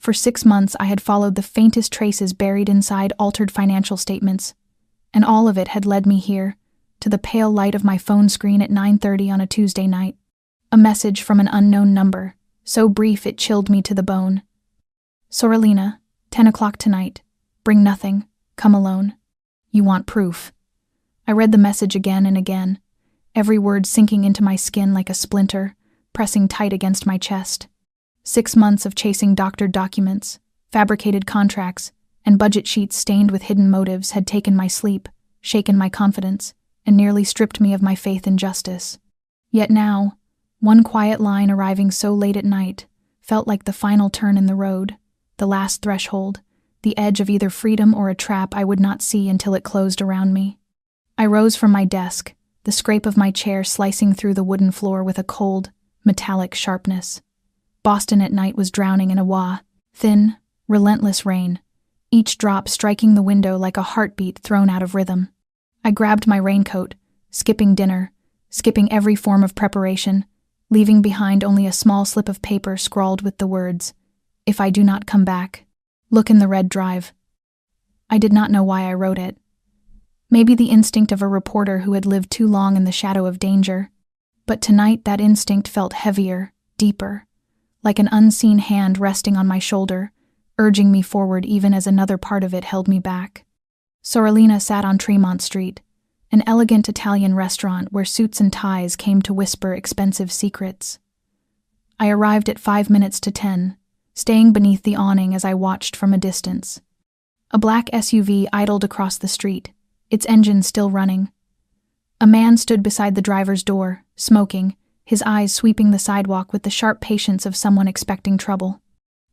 For 6 months I had followed the faintest traces buried inside altered financial statements, and all of it had led me here, to the pale light of my phone screen at 9:30 on a Tuesday night. A message from an unknown number, so brief it chilled me to the bone. Soralina, 10 o'clock tonight. Bring nothing. Come alone. You want proof. I read the message again and again, every word sinking into my skin like a splinter, pressing tight against my chest. 6 months of chasing doctored documents, fabricated contracts, and budget sheets stained with hidden motives had taken my sleep, shaken my confidence, and nearly stripped me of my faith in justice. Yet now, one quiet line arriving so late at night felt like the final turn in the road, the last threshold, the edge of either freedom or a trap I would not see until it closed around me. I rose from my desk, the scrape of my chair slicing through the wooden floor with a cold, metallic sharpness. Boston at night was drowning in a thin, relentless rain, each drop striking the window like a heartbeat thrown out of rhythm. I grabbed my raincoat, skipping dinner, skipping every form of preparation, leaving behind only a small slip of paper scrawled with the words, "If I do not come back, look in the red drive." I did not know why I wrote it. Maybe the instinct of a reporter who had lived too long in the shadow of danger. But tonight that instinct felt heavier, deeper, like an unseen hand resting on my shoulder, urging me forward even as another part of it held me back. Soralina sat on Tremont Street, an elegant Italian restaurant where suits and ties came to whisper expensive secrets. I arrived at 5 minutes to 10, staying beneath the awning as I watched from a distance. A black SUV idled across the street, its engine still running. A man stood beside the driver's door, smoking, his eyes sweeping the sidewalk with the sharp patience of someone expecting trouble.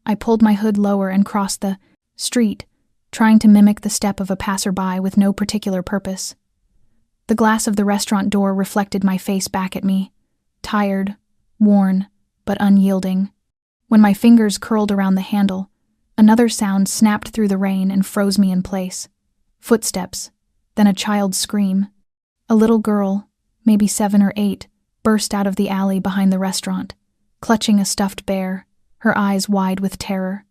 I pulled my hood lower and crossed the street, trying to mimic the step of a passerby with no particular purpose. The glass of the restaurant door reflected my face back at me, tired, worn, but unyielding. When my fingers curled around the handle, another sound snapped through the rain and froze me in place. Footsteps, then a child's scream. A little girl, maybe 7 or 8, burst out of the alley behind the restaurant, clutching a stuffed bear, her eyes wide with terror.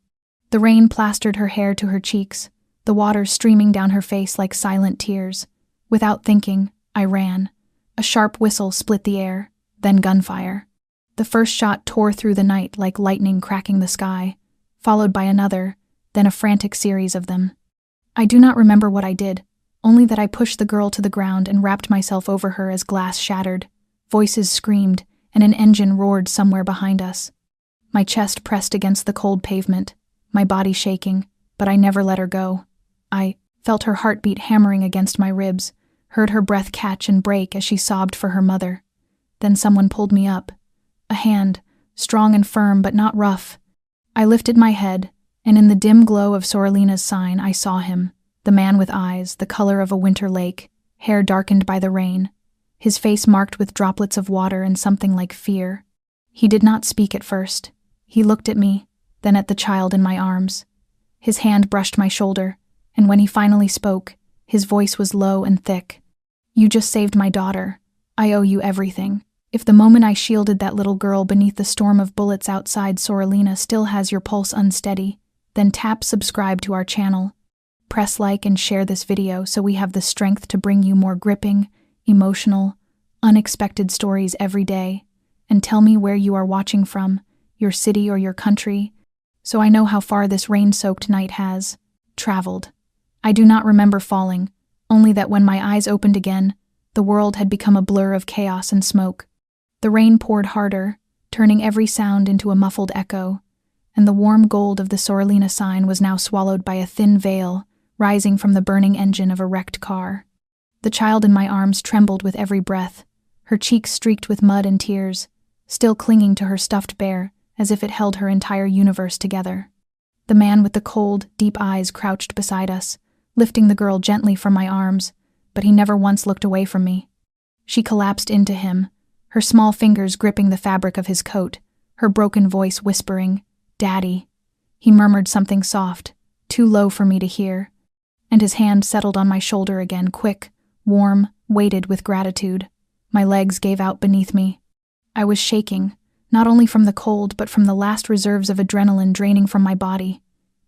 The rain plastered her hair to her cheeks, the water streaming down her face like silent tears. Without thinking, I ran. A sharp whistle split the air, then gunfire. The first shot tore through the night like lightning cracking the sky, followed by another, then a frantic series of them. I do not remember what I did, only that I pushed the girl to the ground and wrapped myself over her as glass shattered. Voices screamed, and an engine roared somewhere behind us. My chest pressed against the cold pavement, my body shaking, but I never let her go. I felt her heartbeat hammering against my ribs, heard her breath catch and break as she sobbed for her mother. Then someone pulled me up. A hand, strong and firm but not rough. I lifted my head, and in the dim glow of Soralina's sign I saw him, the man with eyes, the color of a winter lake, hair darkened by the rain, his face marked with droplets of water and something like fear. He did not speak at first. He looked at me, then at the child in my arms. His hand brushed my shoulder, and when he finally spoke, his voice was low and thick. "You just saved my daughter. I owe you everything. If the moment I shielded that little girl beneath the storm of bullets outside Soralina still has your pulse unsteady, then tap subscribe to our channel. Press like and share this video so we have the strength to bring you more gripping, emotional, unexpected stories every day. And tell me where you are watching from, your city or your country, so I know how far this rain-soaked night has traveled. I do not remember falling, only that when my eyes opened again, the world had become a blur of chaos and smoke. The rain poured harder, turning every sound into a muffled echo, and the warm gold of the Soralina sign was now swallowed by a thin veil rising from the burning engine of a wrecked car. The child in my arms trembled with every breath, her cheeks streaked with mud and tears, still clinging to her stuffed bear as if it held her entire universe together. The man with the cold, deep eyes crouched beside us, lifting the girl gently from my arms, but he never once looked away from me. She collapsed into him, her small fingers gripping the fabric of his coat, her broken voice whispering, "Daddy." He murmured something soft, too low for me to hear, and his hand settled on my shoulder again, quick, warm, weighted with gratitude. My legs gave out beneath me. I was shaking, not only from the cold but from the last reserves of adrenaline draining from my body.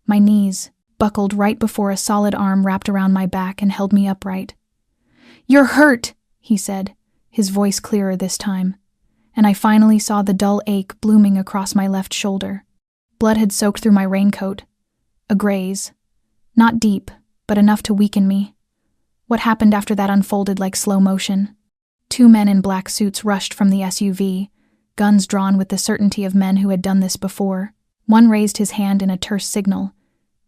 My knees buckled right before a solid arm wrapped around my back and held me upright. "You're hurt," he said, his voice clearer this time, and I finally saw the dull ache blooming across my left shoulder. Blood had soaked through my raincoat. A graze. Not deep, but enough to weaken me. What happened after that unfolded like slow motion. 2 men in black suits rushed from the SUV, guns drawn with the certainty of men who had done this before. One raised his hand in a terse signal,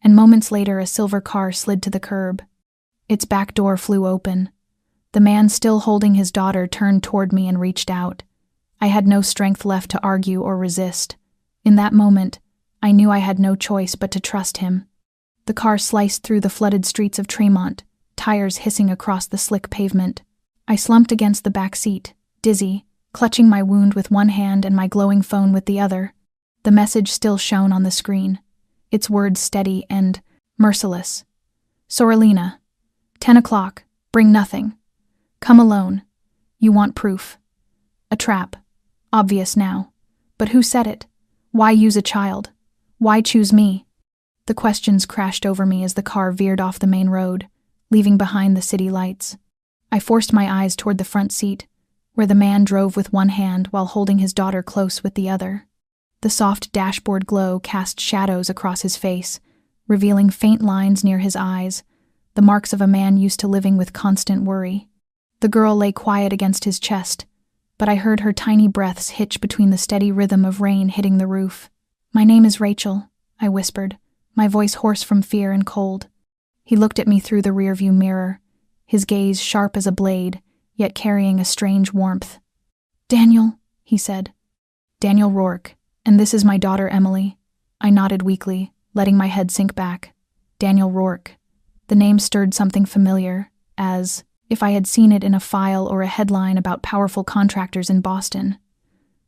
and moments later a silver car slid to the curb. Its back door flew open. The man still holding his daughter turned toward me and reached out. I had no strength left to argue or resist. In that moment, I knew I had no choice but to trust him. The car sliced through the flooded streets of Tremont, tires hissing across the slick pavement. I slumped against the back seat, dizzy, clutching my wound with one hand and my glowing phone with the other. The message still shone on the screen, its words steady and merciless. "Sorelina, 10 o'clock, bring nothing. Come alone. You want proof." A trap. Obvious now. But who said it? Why use a child? Why choose me? The questions crashed over me as the car veered off the main road, leaving behind the city lights. I forced my eyes toward the front seat, where the man drove with one hand while holding his daughter close with the other. The soft dashboard glow cast shadows across his face, revealing faint lines near his eyes, the marks of a man used to living with constant worry. The girl lay quiet against his chest, but I heard her tiny breaths hitch between the steady rhythm of rain hitting the roof. "My name is Rachel," I whispered, my voice hoarse from fear and cold. He looked at me through the rearview mirror, his gaze sharp as a blade, yet carrying a strange warmth. "Daniel," he said. "Daniel Rourke, and this is my daughter Emily." I nodded weakly, letting my head sink back. Daniel Rourke. The name stirred something familiar, as if I had seen it in a file or a headline about powerful contractors in Boston.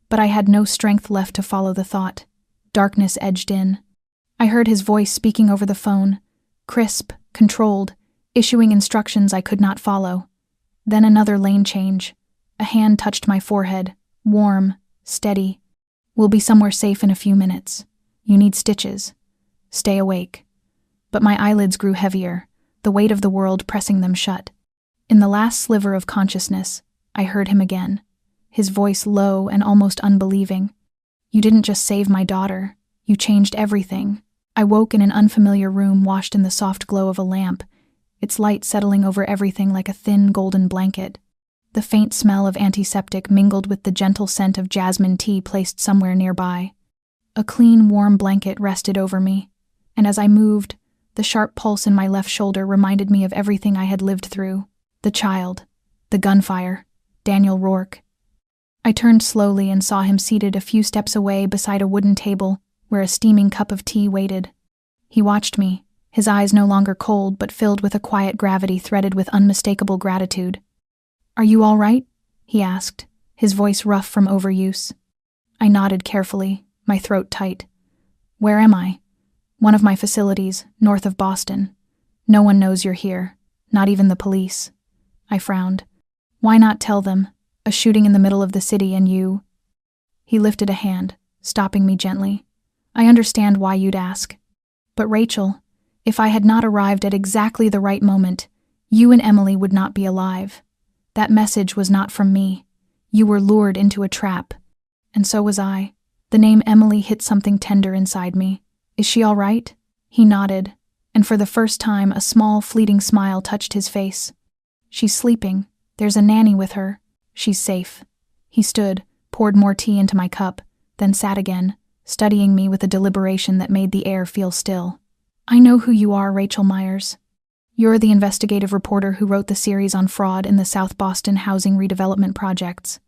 But I had no strength left to follow the thought. Darkness edged in. I heard his voice speaking over the phone, crisp, controlled, issuing instructions I could not follow. Then another lane change. A hand touched my forehead, warm, steady. "We'll be somewhere safe in a few minutes. You need stitches. Stay awake." But my eyelids grew heavier, the weight of the world pressing them shut. In the last sliver of consciousness, I heard him again, his voice low and almost unbelieving. "You didn't just save my daughter. You changed everything." I woke in an unfamiliar room washed in the soft glow of a lamp, its light settling over everything like a thin golden blanket. The faint smell of antiseptic mingled with the gentle scent of jasmine tea placed somewhere nearby. A clean, warm blanket rested over me, and as I moved, the sharp pulse in my left shoulder reminded me of everything I had lived through. The child, the gunfire, Daniel Rourke. I turned slowly and saw him seated a few steps away beside a wooden table where a steaming cup of tea waited. He watched me, his eyes no longer cold but filled with a quiet gravity threaded with unmistakable gratitude. "Are you all right?" he asked, his voice rough from overuse. I nodded carefully, my throat tight. "Where am I?" "One of my facilities, north of Boston. No one knows you're here, not even the police." I frowned. "Why not tell them? A shooting in the middle of the city and you—" He lifted a hand, stopping me gently. "I understand why you'd ask. But Rachel, if I had not arrived at exactly the right moment, you and Emily would not be alive. That message was not from me. You were lured into a trap. And so was I." The name Emily hit something tender inside me. "Is she all right?" He nodded, and for the first time a small, fleeting smile touched his face. "She's sleeping. There's a nanny with her. She's safe." He stood, poured more tea into my cup, then sat again, studying me with a deliberation that made the air feel still. "I know who you are, Rachel Myers. You're the investigative reporter who wrote the series on fraud in the South Boston housing redevelopment projects."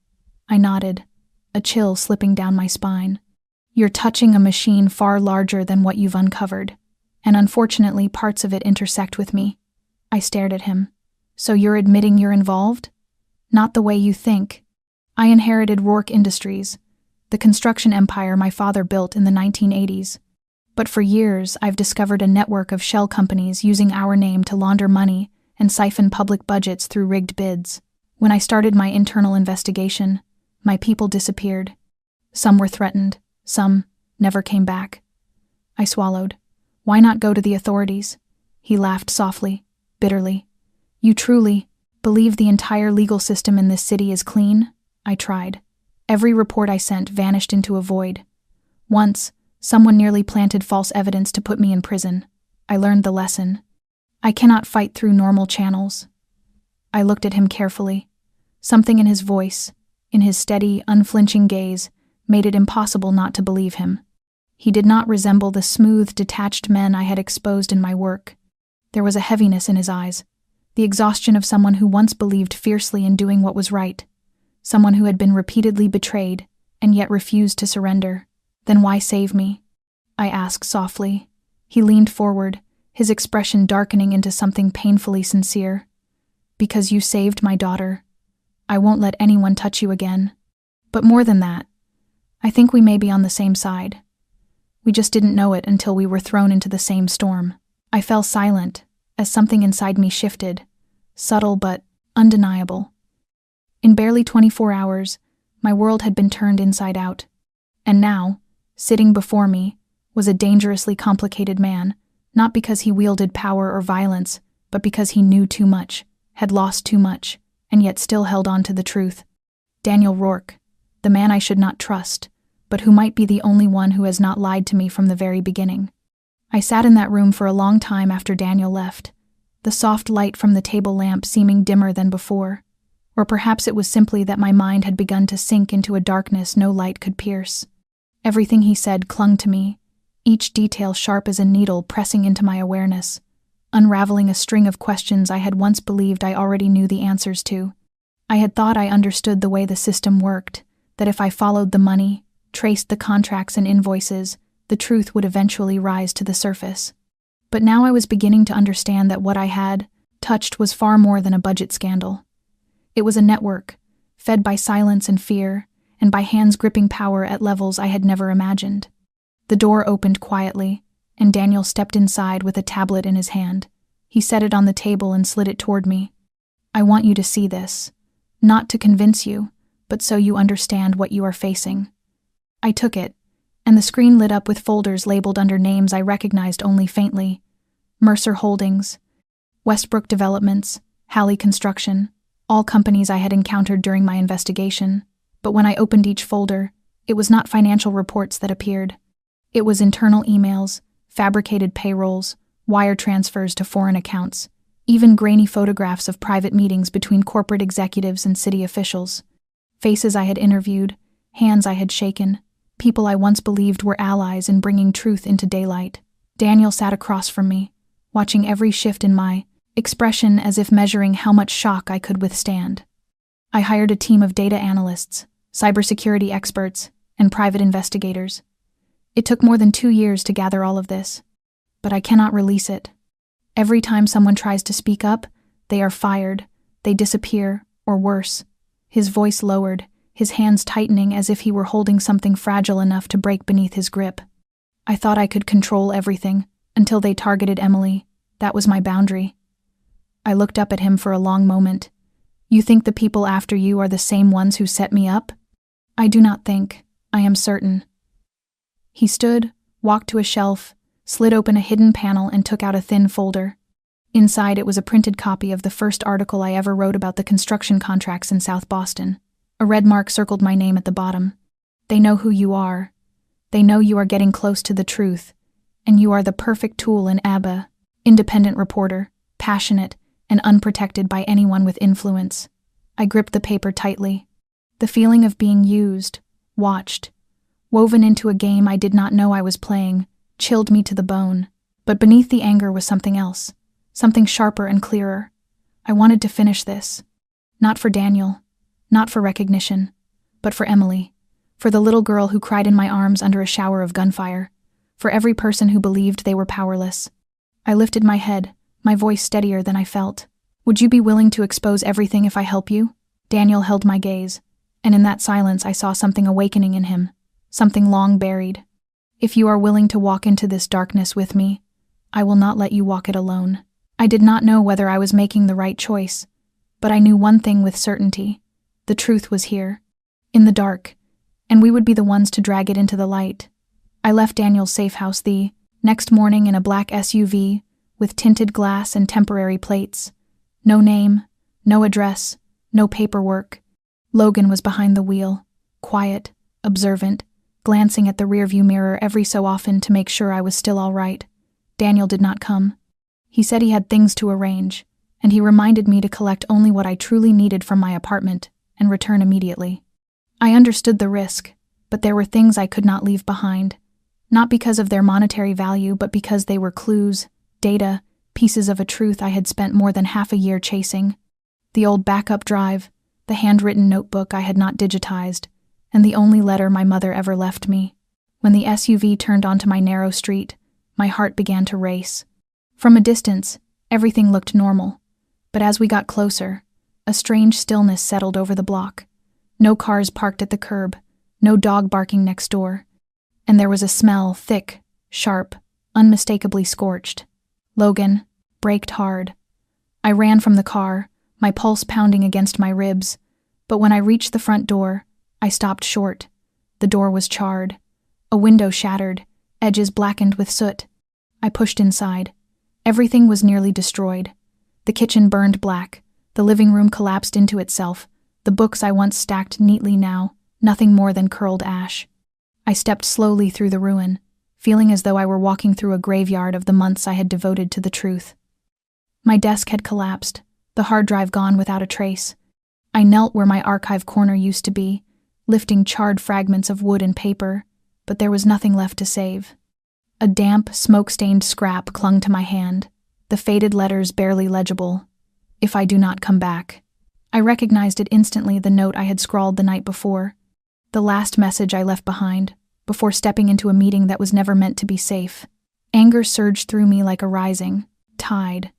I nodded, a chill slipping down my spine. "You're touching a machine far larger than what you've uncovered, and unfortunately parts of it intersect with me." I stared at him. "So you're admitting you're involved?" "Not the way you think. I inherited Rourke Industries, the construction empire my father built in the 1980s. But for years, I've discovered a network of shell companies using our name to launder money and siphon public budgets through rigged bids. When I started my internal investigation, my people disappeared. Some were threatened, some never came back. I swallowed. Why not go to the authorities? He laughed softly, bitterly. You truly believe the entire legal system in this city is clean? I tried. Every report I sent vanished into a void. Once, someone nearly planted false evidence to put me in prison. I learned the lesson. I cannot fight through normal channels. I looked at him carefully. Something in his voice, in his steady, unflinching gaze, made it impossible not to believe him. He did not resemble the smooth, detached men I had exposed in my work. There was a heaviness in his eyes, the exhaustion of someone who once believed fiercely in doing what was right, someone who had been repeatedly betrayed and yet refused to surrender. Then why save me? I asked softly. He leaned forward, his expression darkening into something painfully sincere. Because you saved my daughter. I won't let anyone touch you again. But more than that, I think we may be on the same side. We just didn't know it until we were thrown into the same storm. I fell silent as something inside me shifted, subtle but undeniable. In barely 24 hours, my world had been turned inside out. And now, sitting before me, was a dangerously complicated man, not because he wielded power or violence, but because he knew too much, had lost too much, and yet still held on to the truth. Daniel Rourke, the man I should not trust, but who might be the only one who has not lied to me from the very beginning. I sat in that room for a long time after Daniel left, the soft light from the table lamp seeming dimmer than before. Or perhaps it was simply that my mind had begun to sink into a darkness no light could pierce. Everything he said clung to me, each detail sharp as a needle pressing into my awareness, unraveling a string of questions I had once believed I already knew the answers to. I had thought I understood the way the system worked, that if I followed the money, traced the contracts and invoices, the truth would eventually rise to the surface. But now I was beginning to understand that what I had touched was far more than a budget scandal. It was a network, fed by silence and fear, and by hands gripping power at levels I had never imagined. The door opened quietly, and Daniel stepped inside with a tablet in his hand. He set it on the table and slid it toward me. I want you to see this, not to convince you, but so you understand what you are facing. I took it, and the screen lit up with folders labeled under names I recognized only faintly. Mercer Holdings, Westbrook Developments, Halley Construction, all companies I had encountered during my investigation. But when I opened each folder, it was not financial reports that appeared. It was internal emails, fabricated payrolls, wire transfers to foreign accounts, even grainy photographs of private meetings between corporate executives and city officials. Faces I had interviewed, hands I had shaken, people I once believed were allies in bringing truth into daylight. Daniel sat across from me, watching every shift in my expression as if measuring how much shock I could withstand. I hired a team of data analysts, cybersecurity experts, and private investigators. It took more than 2 years to gather all of this, but I cannot release it. Every time someone tries to speak up, they are fired, they disappear, or worse. His voice lowered, his hands tightening as if he were holding something fragile enough to break beneath his grip. I thought I could control everything, until they targeted Emily. That was my boundary. I looked up at him for a long moment. You think the people after you are the same ones who set me up? I do not think. I am certain. He stood, walked to a shelf, slid open a hidden panel and took out a thin folder. Inside it was a printed copy of the first article I ever wrote about the construction contracts in South Boston. A red mark circled my name at the bottom. They know who you are. They know you are getting close to the truth, and you are the perfect tool in ABBA, independent reporter, passionate, and unprotected by anyone with influence. I gripped the paper tightly. The feeling of being used, watched, woven into a game I did not know I was playing, chilled me to the bone. But beneath the anger was something else, something sharper and clearer. I wanted to finish this. Not for Daniel, not for recognition, but for Emily, for the little girl who cried in my arms under a shower of gunfire, for every person who believed they were powerless. I lifted my head, my voice steadier than I felt. Would you be willing to expose everything if I help you? Daniel held my gaze, and in that silence I saw something awakening in him, something long buried. If you are willing to walk into this darkness with me, I will not let you walk it alone. I did not know whether I was making the right choice, but I knew one thing with certainty. The truth was here, in the dark, and we would be the ones to drag it into the light. I left Daniel's safe house the next morning in a black SUV with tinted glass and temporary plates. No name, no address, no paperwork. Logan was behind the wheel, quiet, observant, glancing at the rearview mirror every so often to make sure I was still all right. Daniel did not come. He said he had things to arrange, and he reminded me to collect only what I truly needed from my apartment and return immediately. I understood the risk, but there were things I could not leave behind, not because of their monetary value, but because they were clues, data, pieces of a truth I had spent more than half a year chasing. The old backup drive, the handwritten notebook I had not digitized, and the only letter my mother ever left me. When the SUV turned onto my narrow street, my heart began to race. From a distance, everything looked normal, but as we got closer, a strange stillness settled over the block. No cars parked at the curb, no dog barking next door, and there was a smell, thick, sharp, unmistakably scorched. Logan braked hard. I ran from the car, my pulse pounding against my ribs, but when I reached the front door, I stopped short. The door was charred, a window shattered, edges blackened with soot. I pushed inside. Everything was nearly destroyed. The kitchen burned black, the living room collapsed into itself, the books I once stacked neatly now, nothing more than curled ash. I stepped slowly through the ruin, feeling as though I were walking through a graveyard of the months I had devoted to the truth. My desk had collapsed, the hard drive gone without a trace. I knelt where my archive corner used to be, lifting charred fragments of wood and paper, but there was nothing left to save. A damp, smoke-stained scrap clung to my hand, the faded letters barely legible. "If I do not come back." I recognized it instantly, the note I had scrawled the night before, the last message I left behind, before stepping into a meeting that was never meant to be safe. Anger surged through me like a rising tide.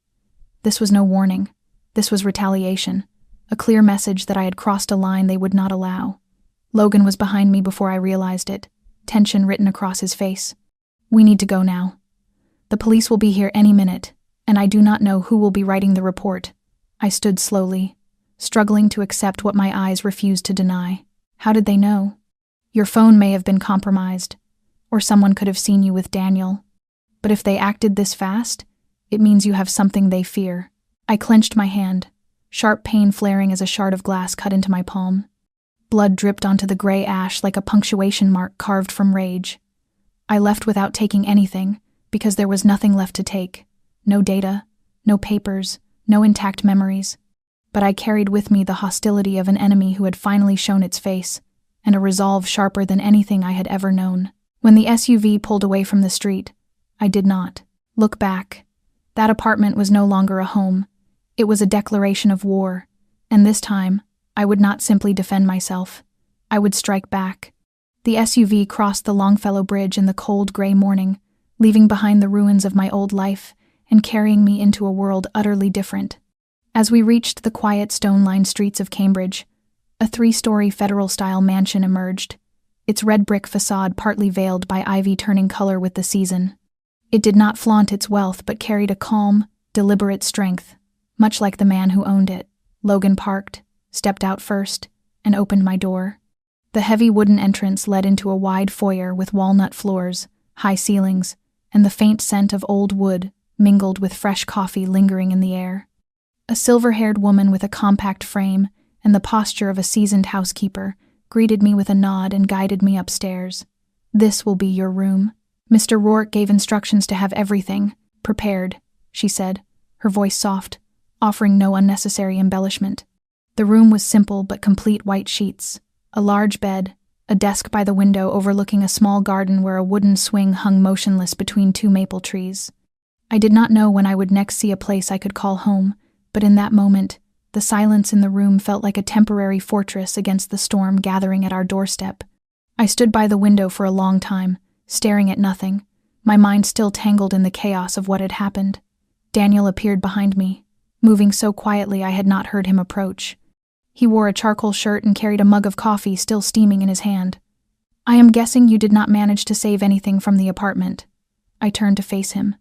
This was no warning. This was retaliation, a clear message that I had crossed a line they would not allow. Logan was behind me before I realized it, tension written across his face. "We need to go now. The police will be here any minute, and I do not know who will be writing the report." I stood slowly, struggling to accept what my eyes refused to deny. How did they know? "Your phone may have been compromised, or someone could have seen you with Daniel. But if they acted this fast, it means you have something they fear." I clenched my hand, sharp pain flaring as a shard of glass cut into my palm. Blood dripped onto the gray ash like a punctuation mark carved from rage. I left without taking anything, because there was nothing left to take. No data, no papers, no intact memories. But I carried with me the hostility of an enemy who had finally shown its face, and a resolve sharper than anything I had ever known. When the SUV pulled away from the street, I did not look back. That apartment was no longer a home. It was a declaration of war, and this time, I would not simply defend myself. I would strike back. The SUV crossed the Longfellow Bridge in the cold gray morning, leaving behind the ruins of my old life and carrying me into a world utterly different. As we reached the quiet stone-lined streets of Cambridge, a 3-story federal-style mansion emerged, its red brick facade partly veiled by ivy turning color with the season. It did not flaunt its wealth but carried a calm, deliberate strength, much like the man who owned it. Logan parked, stepped out first, and opened my door. The heavy wooden entrance led into a wide foyer with walnut floors, high ceilings, and the faint scent of old wood mingled with fresh coffee lingering in the air. A silver-haired woman with a compact frame and the posture of a seasoned housekeeper greeted me with a nod and guided me upstairs. "This will be your room. Mr. Rourke gave instructions to have everything prepared," she said, her voice soft, offering no unnecessary embellishment. The room was simple but complete: white sheets, a large bed, a desk by the window overlooking a small garden where a wooden swing hung motionless between 2 maple trees. I did not know when I would next see a place I could call home, but in that moment, the silence in the room felt like a temporary fortress against the storm gathering at our doorstep. I stood by the window for a long time, staring at nothing, my mind still tangled in the chaos of what had happened. Daniel appeared behind me, moving so quietly I had not heard him approach. He wore a charcoal shirt and carried a mug of coffee still steaming in his hand. "I am guessing you did not manage to save anything from the apartment." I turned to face him.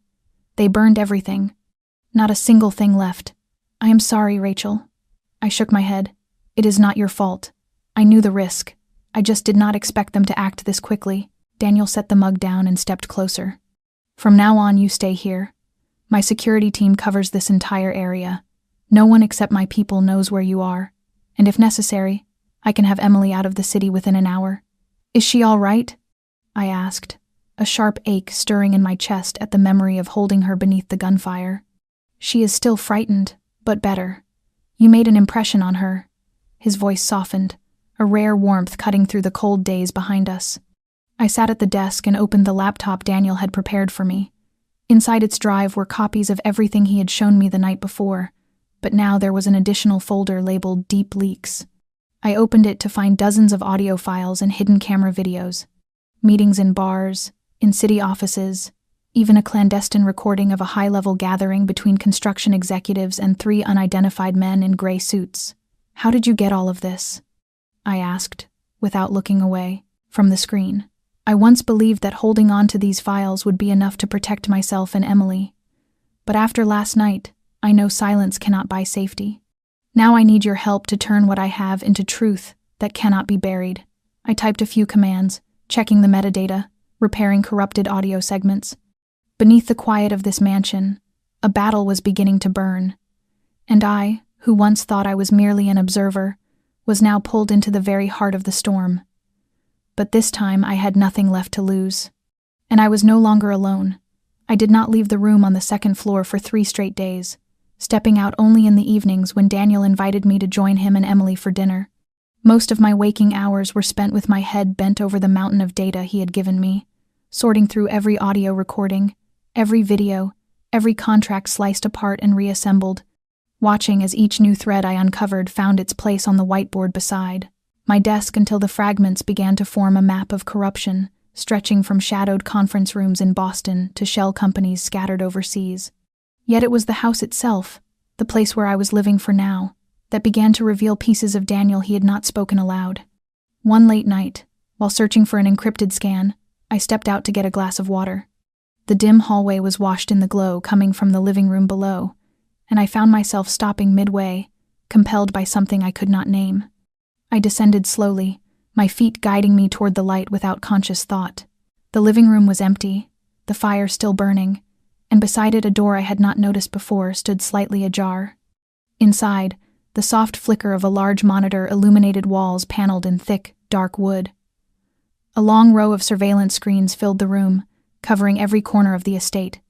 "They burned everything. Not a single thing left." "I am sorry, Rachel." I shook my head. "It is not your fault. I knew the risk. I just did not expect them to act this quickly. Daniel set the mug down and stepped closer. From now on, you stay here. My security team covers this entire area. No one except my people knows where you are. And if necessary, I can have Emily out of the city within an hour. Is she all right? I asked, a sharp ache stirring in my chest at the memory of holding her beneath the gunfire. She is still frightened, but better. You made an impression on her. His voice softened, a rare warmth cutting through the cold days behind us. I sat at the desk and opened the laptop Daniel had prepared for me. Inside its drive were copies of everything he had shown me the night before, but now there was an additional folder labeled Deep Leaks. I opened it to find dozens of audio files and hidden camera videos. Meetings in bars, in city offices, even a clandestine recording of a high-level gathering between construction executives and 3 unidentified men in gray suits. How did you get all of this? I asked, without looking away from the screen. I once believed that holding on to these files would be enough to protect myself and Emily. But after last night, I know silence cannot buy safety. Now I need your help to turn what I have into truth that cannot be buried. I typed a few commands, checking the metadata, repairing corrupted audio segments. Beneath the quiet of this mansion, a battle was beginning to burn. And I, who once thought I was merely an observer, was now pulled into the very heart of the storm. But this time I had nothing left to lose. And I was no longer alone. I did not leave the room on the 2nd floor for 3 straight days, stepping out only in the evenings when Daniel invited me to join him and Emily for dinner. Most of my waking hours were spent with my head bent over the mountain of data he had given me, sorting through every audio recording, every video, every contract sliced apart and reassembled, watching as each new thread I uncovered found its place on the whiteboard beside my desk until the fragments began to form a map of corruption, stretching from shadowed conference rooms in Boston to shell companies scattered overseas. Yet it was the house itself, the place where I was living for now, that began to reveal pieces of Daniel he had not spoken aloud. One late night, while searching for an encrypted scan, I stepped out to get a glass of water. The dim hallway was washed in the glow coming from the living room below, and I found myself stopping midway, compelled by something I could not name. I descended slowly, my feet guiding me toward the light without conscious thought. The living room was empty, the fire still burning, and beside it a door I had not noticed before stood slightly ajar. Inside, the soft flicker of a large monitor illuminated walls paneled in thick, dark wood. A long row of surveillance screens filled the room, covering every corner of the estate.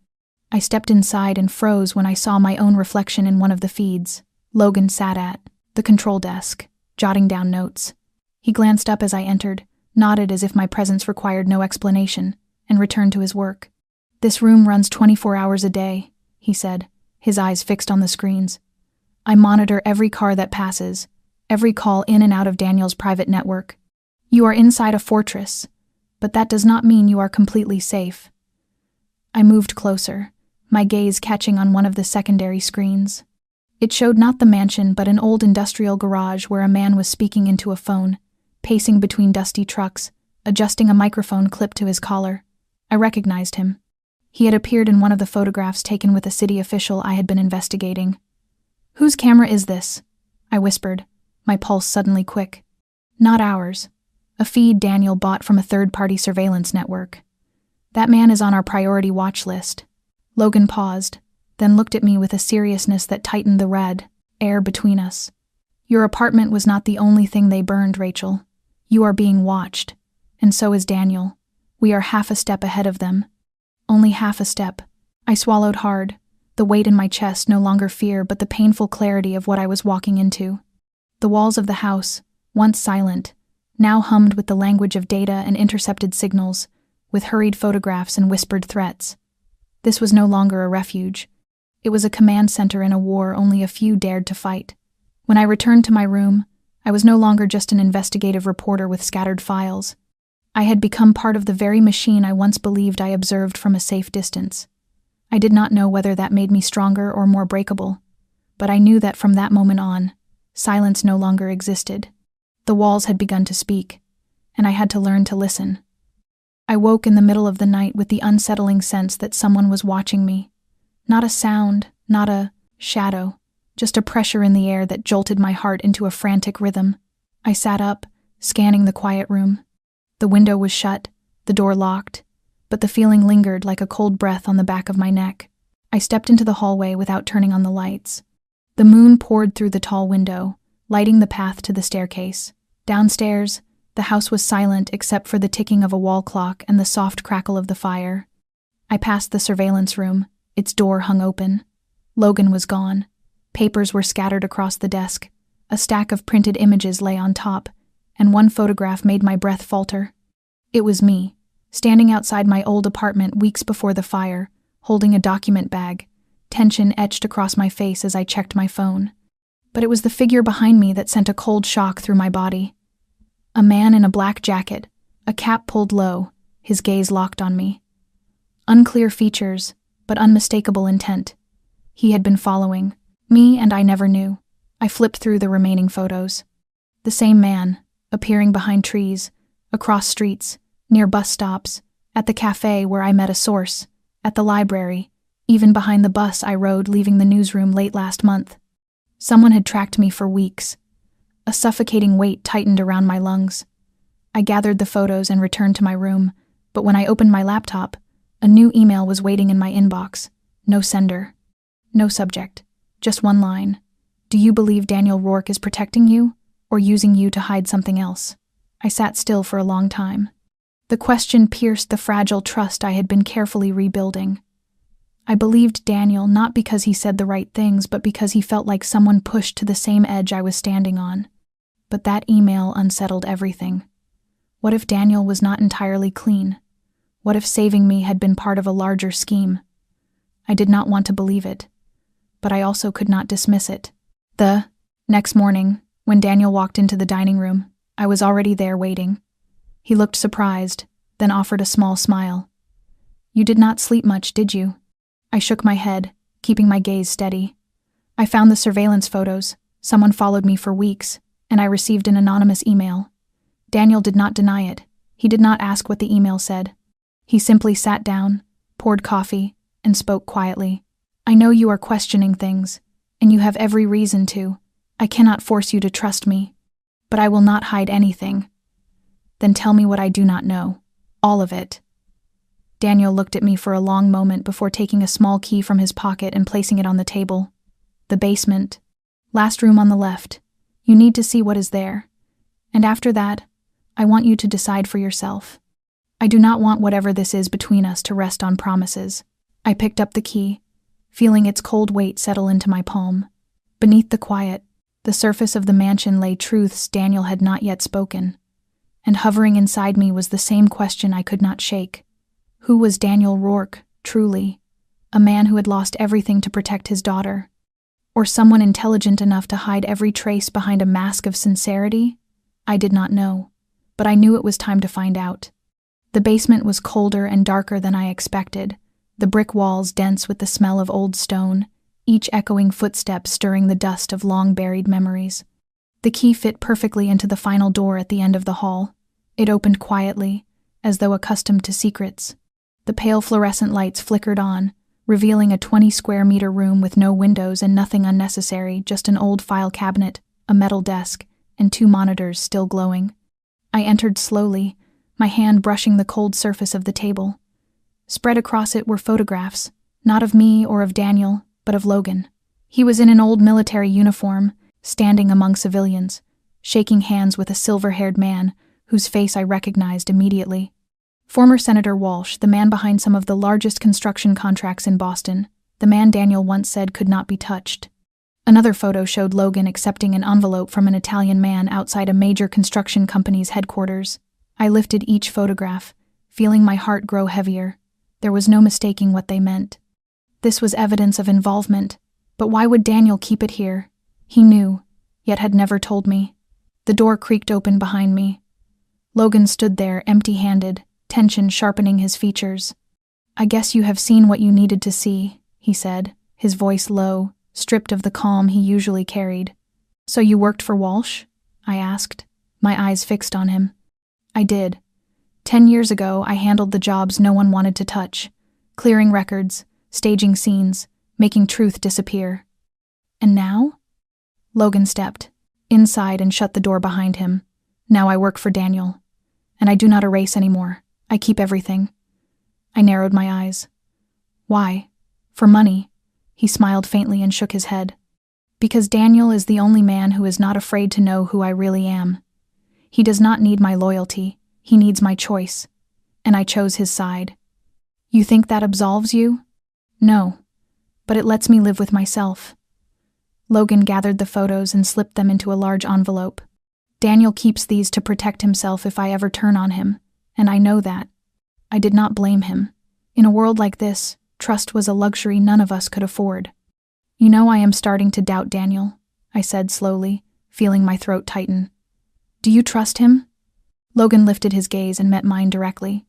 I stepped inside and froze when I saw my own reflection in one of the feeds. Logan sat at the control desk, jotting down notes. He glanced up as I entered, nodded as if my presence required no explanation, and returned to his work. "This room runs 24 hours a day," he said, his eyes fixed on the screens. "I monitor every car that passes, every call in and out of Daniel's private network. You are inside a fortress, but that does not mean you are completely safe." I moved closer, my gaze catching on one of the secondary screens. It showed not the mansion but an old industrial garage where a man was speaking into a phone, pacing between dusty trucks, adjusting a microphone clipped to his collar. I recognized him. He had appeared in one of the photographs taken with a city official I had been investigating. "Whose camera is this?" I whispered, my pulse suddenly quick. "Not ours. A feed Daniel bought from a third-party surveillance network. That man is on our priority watch list." Logan paused, then looked at me with a seriousness that tightened the red air between us. "Your apartment was not the only thing they burned, Rachel. You are being watched, and so is Daniel. We are half a step ahead of them." Only half a step. I swallowed hard, the weight in my chest no longer fear but the painful clarity of what I was walking into. The walls of the house, once silent, now hummed with the language of data and intercepted signals, with hurried photographs and whispered threats. This was no longer a refuge. It was a command center in a war only a few dared to fight. When I returned to my room, I was no longer just an investigative reporter with scattered files. I had become part of the very machine I once believed I observed from a safe distance. I did not know whether that made me stronger or more breakable, but I knew that from that moment on, silence no longer existed. The walls had begun to speak, and I had to learn to listen. I woke in the middle of the night with the unsettling sense that someone was watching me. Not a sound, not a shadow, just a pressure in the air that jolted my heart into a frantic rhythm. I sat up, scanning the quiet room. The window was shut, the door locked, but the feeling lingered like a cold breath on the back of my neck. I stepped into the hallway without turning on the lights. The moon poured through the tall window, lighting the path to the staircase. Downstairs, the house was silent except for the ticking of a wall clock and the soft crackle of the fire. I passed the surveillance room, its door hung open. Logan was gone. Papers were scattered across the desk. A stack of printed images lay on top, and one photograph made my breath falter. It was me, standing outside my old apartment weeks before the fire, holding a document bag, tension etched across my face as I checked my phone. But it was the figure behind me that sent a cold shock through my body. A man in a black jacket, a cap pulled low, his gaze locked on me. Unclear features, but unmistakable intent. He had been following me, and I never knew. I flipped through the remaining photos. The same man, appearing behind trees, across streets, near bus stops, at the cafe where I met a source, at the library, even behind the bus I rode leaving the newsroom late last month. Someone had tracked me for weeks. A suffocating weight tightened around my lungs. I gathered the photos and returned to my room, but when I opened my laptop, a new email was waiting in my inbox. No sender. No subject. Just one line. Do you believe Daniel Rourke is protecting you, or using you to hide something else? I sat still for a long time. The question pierced the fragile trust I had been carefully rebuilding. I believed Daniel not because he said the right things, but because he felt like someone pushed to the same edge I was standing on. But that email unsettled everything. What if Daniel was not entirely clean? What if saving me had been part of a larger scheme? I did not want to believe it, but I also could not dismiss it. The next morning, when Daniel walked into the dining room, I was already there waiting. He looked surprised, then offered a small smile. You did not sleep much, did you? I shook my head, keeping my gaze steady. I found the surveillance photos. Someone followed me for weeks, and I received an anonymous email. Daniel did not deny it. He did not ask what the email said. He simply sat down, poured coffee, and spoke quietly. I know you are questioning things, and you have every reason to. I cannot force you to trust me, but I will not hide anything. Then tell me what I do not know. All of it. Daniel looked at me for a long moment before taking a small key from his pocket and placing it on the table. The basement. Last room on the left. You need to see what is there. And after that, I want you to decide for yourself. I do not want whatever this is between us to rest on promises. I picked up the key, feeling its cold weight settle into my palm. Beneath the quiet, the surface of the mansion lay truths Daniel had not yet spoken. And hovering inside me was the same question I could not shake. Who was Daniel Rourke, truly? A man who had lost everything to protect his daughter? Or someone intelligent enough to hide every trace behind a mask of sincerity? I did not know, but I knew it was time to find out. The basement was colder and darker than I expected, the brick walls dense with the smell of old stone, each echoing footstep stirring the dust of long-buried memories. The key fit perfectly into the final door at the end of the hall. It opened quietly, as though accustomed to secrets. The pale fluorescent lights flickered on, revealing a 20-square-meter room with no windows and nothing unnecessary, just an old file cabinet, a metal desk, and 2 monitors still glowing. I entered slowly, my hand brushing the cold surface of the table. Spread across it were photographs, not of me or of Daniel, but of Logan. He was in an old military uniform, standing among civilians, shaking hands with a silver-haired man whose face I recognized immediately. Former Senator Walsh, the man behind some of the largest construction contracts in Boston, the man Daniel once said could not be touched. Another photo showed Logan accepting an envelope from an Italian man outside a major construction company's headquarters. I lifted each photograph, feeling my heart grow heavier. There was no mistaking what they meant. This was evidence of involvement, but why would Daniel keep it here? He knew, yet had never told me. The door creaked open behind me. Logan stood there, empty-handed, tension sharpening his features. I guess you have seen what you needed to see, he said, his voice low, stripped of the calm he usually carried. So you worked for Walsh? I asked, my eyes fixed on him. I did. 10 years ago, I handled the jobs no one wanted to touch, clearing records, staging scenes, making truth disappear. And now? Logan stepped inside and shut the door behind him. Now I work for Daniel. And I do not erase anymore. I keep everything. I narrowed my eyes. Why? For money. He smiled faintly and shook his head. Because Daniel is the only man who is not afraid to know who I really am. He does not need my loyalty. He needs my choice. And I chose his side. You think that absolves you? No. But it lets me live with myself. Logan gathered the photos and slipped them into a large envelope. Daniel keeps these to protect himself if I ever turn on him, and I know that. I did not blame him. In a world like this, trust was a luxury none of us could afford. You know, I am starting to doubt Daniel, I said slowly, feeling my throat tighten. Do you trust him? Logan lifted his gaze and met mine directly.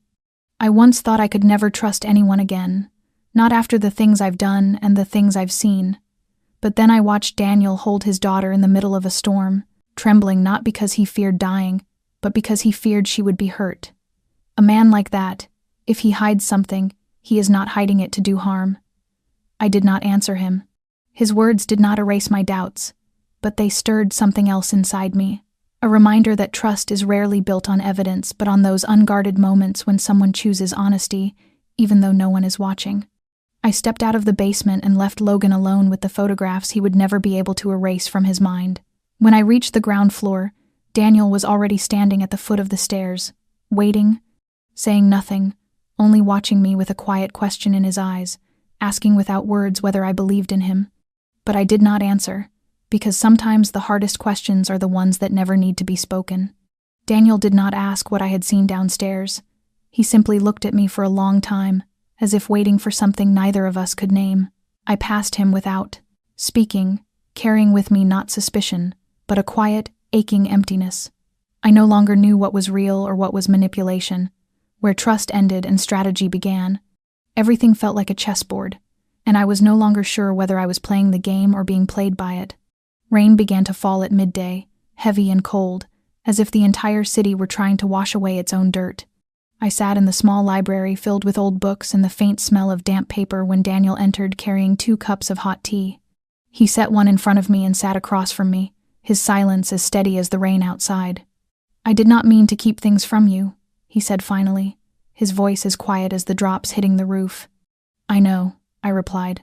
I once thought I could never trust anyone again, not after the things I've done and the things I've seen. But then I watched Daniel hold his daughter in the middle of a storm, trembling not because he feared dying, but because he feared she would be hurt. A man like that, if he hides something, he is not hiding it to do harm. I did not answer him. His words did not erase my doubts, but they stirred something else inside me, a reminder that trust is rarely built on evidence but on those unguarded moments when someone chooses honesty, even though no one is watching. I stepped out of the basement and left Logan alone with the photographs he would never be able to erase from his mind. When I reached the ground floor, Daniel was already standing at the foot of the stairs, waiting, saying nothing, only watching me with a quiet question in his eyes, asking without words whether I believed in him. But I did not answer, because sometimes the hardest questions are the ones that never need to be spoken. Daniel did not ask what I had seen downstairs. He simply looked at me for a long time, as if waiting for something neither of us could name. I passed him without speaking, carrying with me not suspicion, but a quiet, aching emptiness. I no longer knew what was real or what was manipulation, where trust ended and strategy began. Everything felt like a chessboard, and I was no longer sure whether I was playing the game or being played by it. Rain began to fall at midday, heavy and cold, as if the entire city were trying to wash away its own dirt. I sat in the small library filled with old books and the faint smell of damp paper when Daniel entered carrying 2 cups of hot tea. He set one in front of me and sat across from me, his silence as steady as the rain outside. I did not mean to keep things from you, he said finally, his voice as quiet as the drops hitting the roof. I know, I replied.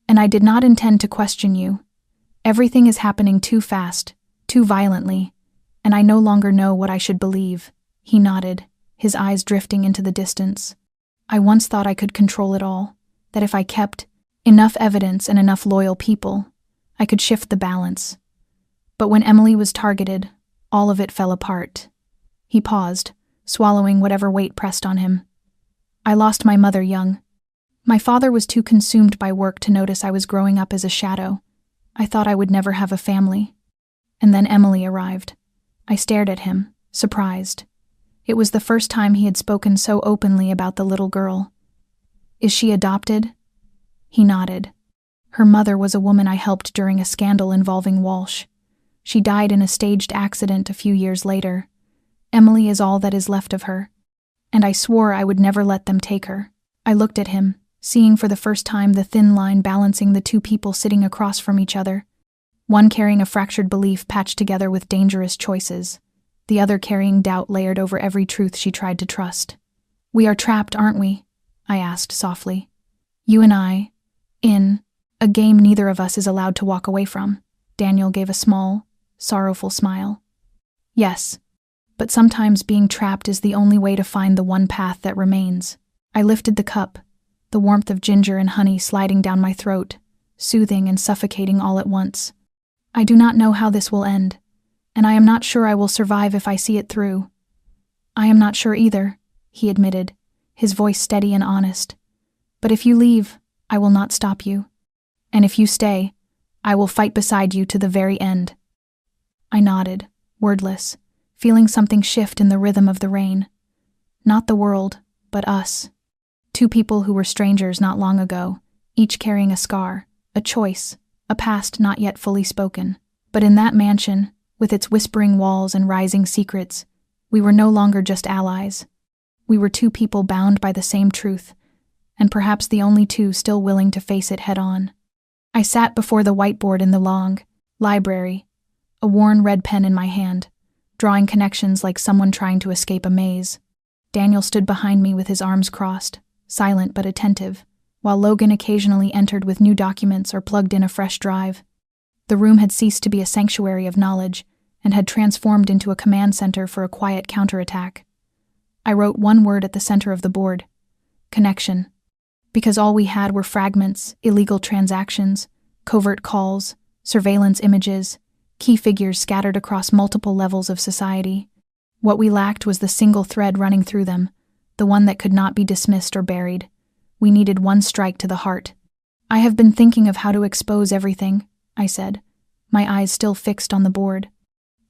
And I did not intend to question you. Everything is happening too fast, too violently, and I no longer know what I should believe. He nodded, his eyes drifting into the distance. I once thought I could control it all, that if I kept enough evidence and enough loyal people, I could shift the balance. But when Emily was targeted, all of it fell apart. He paused, swallowing whatever weight pressed on him. I lost my mother young. My father was too consumed by work to notice I was growing up as a shadow. I thought I would never have a family. And then Emily arrived. I stared at him, surprised. It was the first time he had spoken so openly about the little girl. Is she adopted? He nodded. Her mother was a woman I helped during a scandal involving Walsh. She died in a staged accident a few years later. Emily is all that is left of her. And I swore I would never let them take her. I looked at him, seeing for the first time the thin line balancing the 2 people sitting across from each other. One carrying a fractured belief patched together with dangerous choices. The other carrying doubt layered over every truth she tried to trust. We are trapped, aren't we? I asked softly. You and I, in a game neither of us is allowed to walk away from. Daniel gave a small, sorrowful smile. Yes, but sometimes being trapped is the only way to find the one path that remains. I lifted the cup, the warmth of ginger and honey sliding down my throat, soothing and suffocating all at once. I do not know how this will end, and I am not sure I will survive if I see it through. I am not sure either, he admitted, his voice steady and honest. But if you leave, I will not stop you. And if you stay, I will fight beside you to the very end. I nodded, wordless, feeling something shift in the rhythm of the rain. Not the world, but us. 2 people who were strangers not long ago, each carrying a scar, a choice, a past not yet fully spoken. But in that mansion, with its whispering walls and rising secrets, we were no longer just allies. We were 2 people bound by the same truth, and perhaps the only 2 still willing to face it head-on. I sat before the whiteboard in the long library, a worn red pen in my hand, drawing connections like someone trying to escape a maze. Daniel stood behind me with his arms crossed, silent but attentive, while Logan occasionally entered with new documents or plugged in a fresh drive. The room had ceased to be a sanctuary of knowledge and had transformed into a command center for a quiet counterattack. I wrote one word at the center of the board: connection. Because all we had were fragments, illegal transactions, covert calls, surveillance images, key figures scattered across multiple levels of society. What we lacked was the single thread running through them, the one that could not be dismissed or buried. We needed one strike to the heart. I have been thinking of how to expose everything, I said, my eyes still fixed on the board.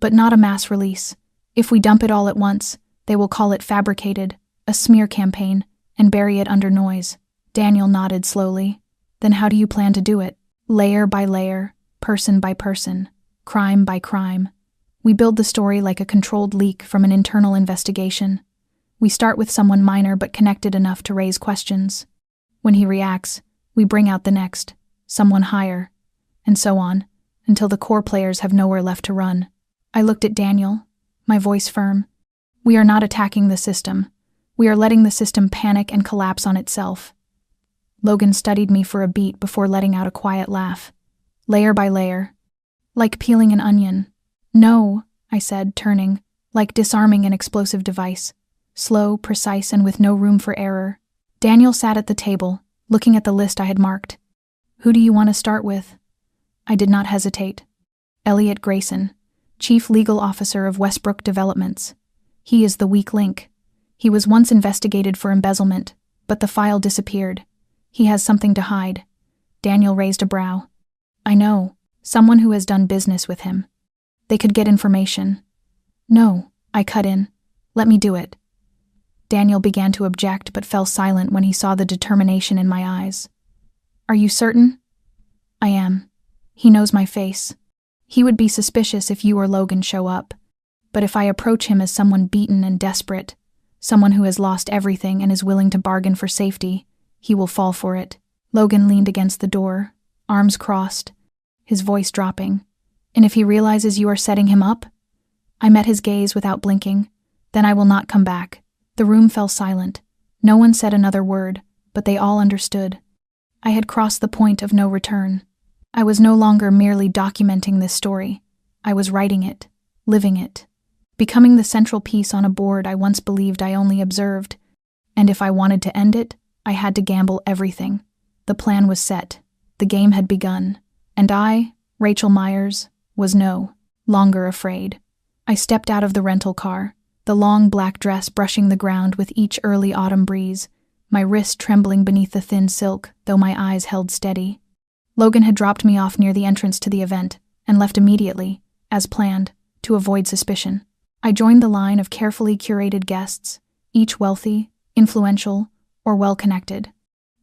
But not a mass release. If we dump it all at once, they will call it fabricated, a smear campaign, and bury it under noise. Daniel nodded slowly. Then how do you plan to do it? Layer by layer, person by person, crime by crime. We build the story like a controlled leak from an internal investigation. We start with someone minor but connected enough to raise questions. When he reacts, we bring out the next, someone higher, and so on, until the core players have nowhere left to run. I looked at Daniel, my voice firm. We are not attacking the system. We are letting the system panic and collapse on itself. Logan studied me for a beat before letting out a quiet laugh. Layer by layer. Like peeling an onion. No, I said, turning, like disarming an explosive device. Slow, precise, and with no room for error. Daniel sat at the table, looking at the list I had marked. Who do you want to start with? I did not hesitate. Elliot Grayson, Chief Legal Officer of Westbrook Developments. He is the weak link. He was once investigated for embezzlement, but the file disappeared. He has something to hide. Daniel raised a brow. I know, someone who has done business with him. They could get information. No, I cut in. Let me do it. Daniel began to object but fell silent when he saw the determination in my eyes. Are you certain? I am. He knows my face. He would be suspicious if you or Logan show up. But if I approach him as someone beaten and desperate, someone who has lost everything and is willing to bargain for safety, he will fall for it. Logan leaned against the door, arms crossed, his voice dropping. And if he realizes you are setting him up? I met his gaze without blinking. Then I will not come back. The room fell silent. No one said another word, but they all understood. I had crossed the point of no return. I was no longer merely documenting this story. I was writing it, living it, becoming the central piece on a board I once believed I only observed. And if I wanted to end it, I had to gamble everything. The plan was set. The game had begun. And I, Rachel Myers, was no longer afraid. I stepped out of the rental car, the long black dress brushing the ground with each early autumn breeze, my wrist trembling beneath the thin silk, though my eyes held steady. Logan had dropped me off near the entrance to the event and left immediately, as planned, to avoid suspicion. I joined the line of carefully curated guests, each wealthy, influential, or well-connected.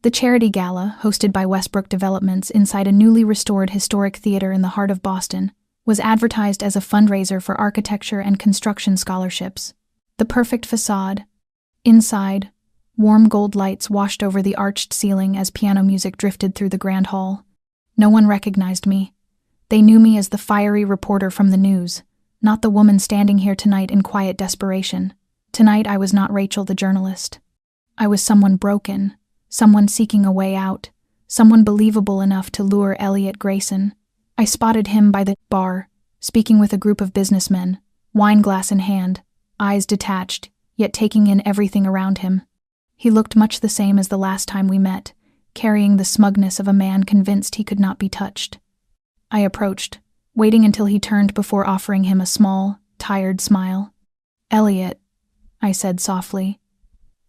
The charity gala, hosted by Westbrook Developments inside a newly restored historic theater in the heart of Boston, was advertised as a fundraiser for architecture and construction scholarships. The perfect facade. Inside, warm gold lights washed over the arched ceiling as piano music drifted through the grand hall. No one recognized me. They knew me as the fiery reporter from the news, not the woman standing here tonight in quiet desperation. Tonight I was not Rachel the journalist. I was someone broken, someone seeking a way out, someone believable enough to lure Elliot Grayson. I spotted him by the bar, speaking with a group of businessmen, wine glass in hand, eyes detached, yet taking in everything around him. He looked much the same as the last time we met, carrying the smugness of a man convinced he could not be touched. I approached, waiting until he turned before offering him a small, tired smile. Elliot, I said softly.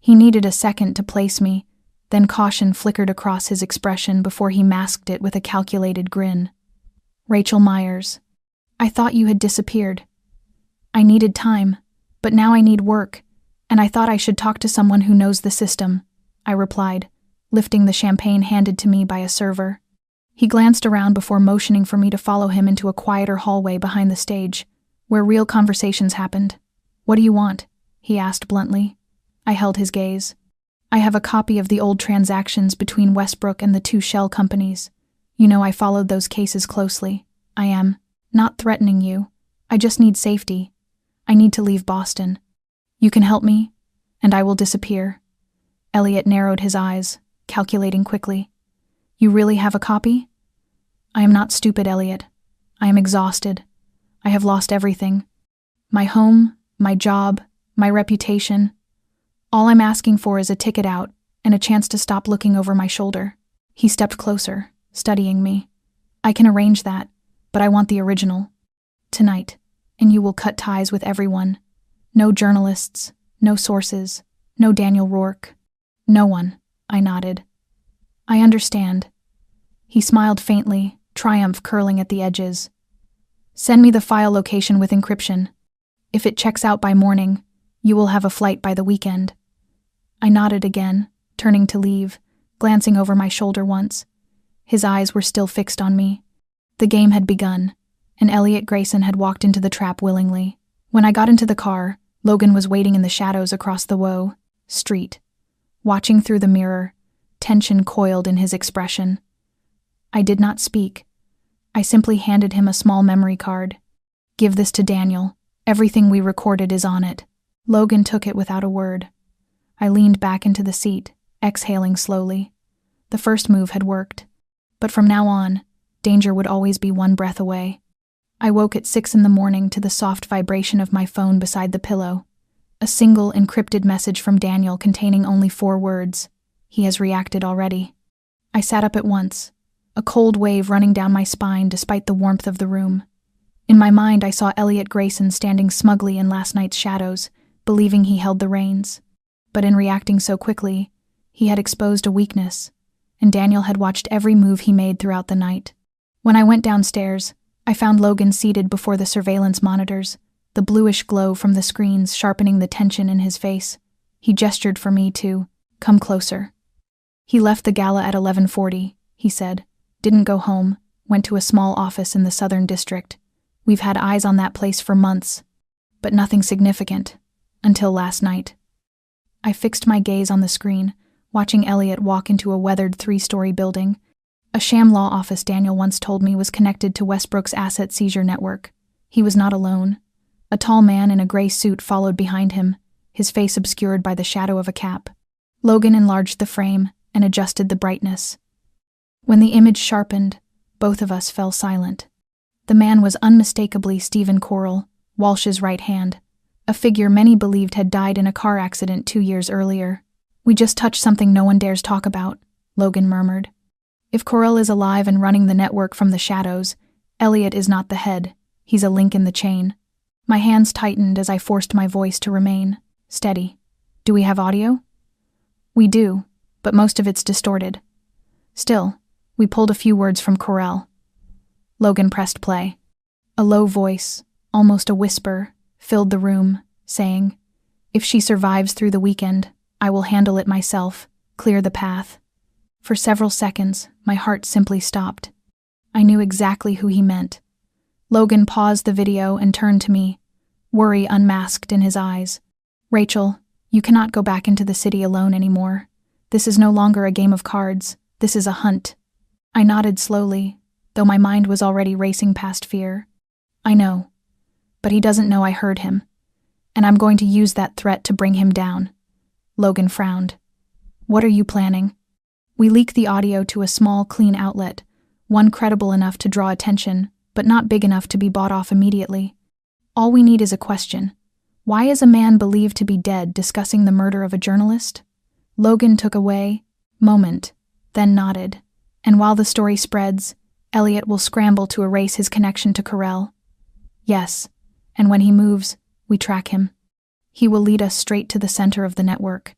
He needed a second to place me, then caution flickered across his expression before he masked it with a calculated grin. Rachel Myers. I thought you had disappeared. I needed time, but now I need work, and I thought I should talk to someone who knows the system, I replied, lifting the champagne handed to me by a server. He glanced around before motioning for me to follow him into a quieter hallway behind the stage, where real conversations happened. What do you want? He asked bluntly. I held his gaze. I have a copy of the old transactions between Westbrook and the two shell companies. You know I followed those cases closely. I am not threatening you. I just need safety. I need to leave Boston. You can help me, and I will disappear." Elliot narrowed his eyes, calculating quickly. "You really have a copy?" "I am not stupid, Elliot. I am exhausted. I have lost everything. My home, my job, my reputation. All I'm asking for is a ticket out and a chance to stop looking over my shoulder." He stepped closer, studying me. "I can arrange that, but I want the original. Tonight, and you will cut ties with everyone. No journalists, no sources, no Daniel Rourke. No one," I nodded. "I understand." He smiled faintly, triumph curling at the edges. "Send me the file location with encryption. If it checks out by morning, you will have a flight by the weekend." I nodded again, turning to leave, glancing over my shoulder once. His eyes were still fixed on me. The game had begun, and Elliot Grayson had walked into the trap willingly. When I got into the car, Logan was waiting in the shadows across the Woe Street. Watching through the mirror, tension coiled in his expression. I did not speak. I simply handed him a small memory card. "Give this to Daniel. Everything we recorded is on it." Logan took it without a word. I leaned back into the seat, exhaling slowly. The first move had worked. But from now on, danger would always be one breath away. I woke at 6 a.m. to the soft vibration of my phone beside the pillow. A single encrypted message from Daniel containing only 4 words. "He has reacted already." I sat up at once, a cold wave running down my spine despite the warmth of the room. In my mind, I saw Elliot Grayson standing smugly in last night's shadows, believing he held the reins. But in reacting so quickly, he had exposed a weakness, and Daniel had watched every move he made throughout the night. When I went downstairs, I found Logan seated before the surveillance monitors, the bluish glow from the screens sharpening the tension in his face. He gestured for me to come closer. "He left the gala at 11:40, he said. "Didn't go home, went to a small office in the Southern District. We've had eyes on that place for months, but nothing significant, until last night." I fixed my gaze on the screen, watching Elliot walk into a weathered 3-story building, a sham law office Daniel once told me was connected to Westbrook's asset seizure network. He was not alone. A tall man in a gray suit followed behind him, his face obscured by the shadow of a cap. Logan enlarged the frame and adjusted the brightness. When the image sharpened, both of us fell silent. The man was unmistakably Stephen Corll, Walsh's right hand, a figure many believed had died in a car accident 2 years earlier. "We just touched something no one dares talk about," Logan murmured. "If Corll is alive and running the network from the shadows, Elliot is not the head. He's a link in the chain." My hands tightened as I forced my voice to remain steady. "Do we have audio?" "We do, but most of it's distorted. Still, we pulled a few words from Corll." Logan pressed play. A low voice, almost a whisper, filled the room, saying, "If she survives through the weekend, I will handle it myself, clear the path." For several seconds, my heart simply stopped. I knew exactly who he meant. Logan paused the video and turned to me, worry unmasked in his eyes. "Rachel, you cannot go back into the city alone anymore. This is no longer a game of cards. This is a hunt." I nodded slowly, though my mind was already racing past fear. "I know, but he doesn't know I heard him, and I'm going to use that threat to bring him down." Logan frowned. "What are you planning?" We leaked the audio to a small, clean outlet, one credible enough to draw attention, but not big enough to be bought off immediately. All we need is a question. Why is a man believed to be dead discussing the murder of a journalist? Logan took a moment, then nodded. "And while the story spreads, Elliot will scramble to erase his connection to Corll." "Yes, and when he moves, we track him. He will lead us straight to the center of the network."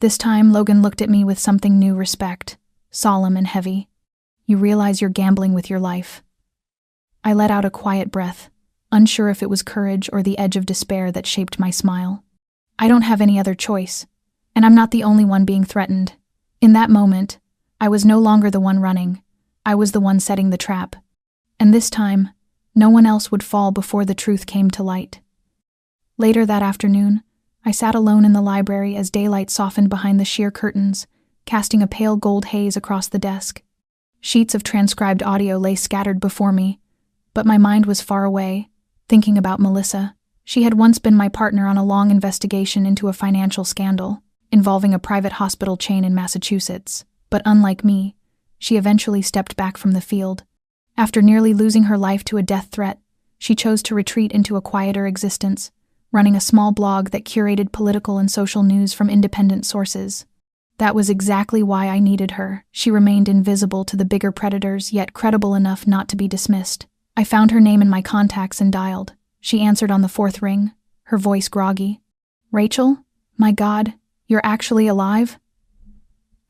This time, Logan looked at me with something new respect, solemn and heavy. "You realize you're gambling with your life." I let out a quiet breath, unsure if it was courage or the edge of despair that shaped my smile. "I don't have any other choice, and I'm not the only one being threatened." In that moment, I was no longer the one running. I was the one setting the trap. And this time, no one else would fall before the truth came to light. Later that afternoon, I sat alone in the library as daylight softened behind the sheer curtains, casting a pale gold haze across the desk. Sheets of transcribed audio lay scattered before me, but my mind was far away, thinking about Melissa, She had once been my partner on a long investigation into a financial scandal involving a private hospital chain in Massachusetts, but unlike me, she eventually stepped back from the field. After nearly losing her life to a death threat, she chose to retreat into a quieter existence, running a small blog that curated political and social news from independent sources. That was exactly why I needed her. She remained invisible to the bigger predators, yet credible enough not to be dismissed. I found her name in my contacts and dialed. She answered on the fourth ring, her voice groggy. "Rachel? My God, you're actually alive?"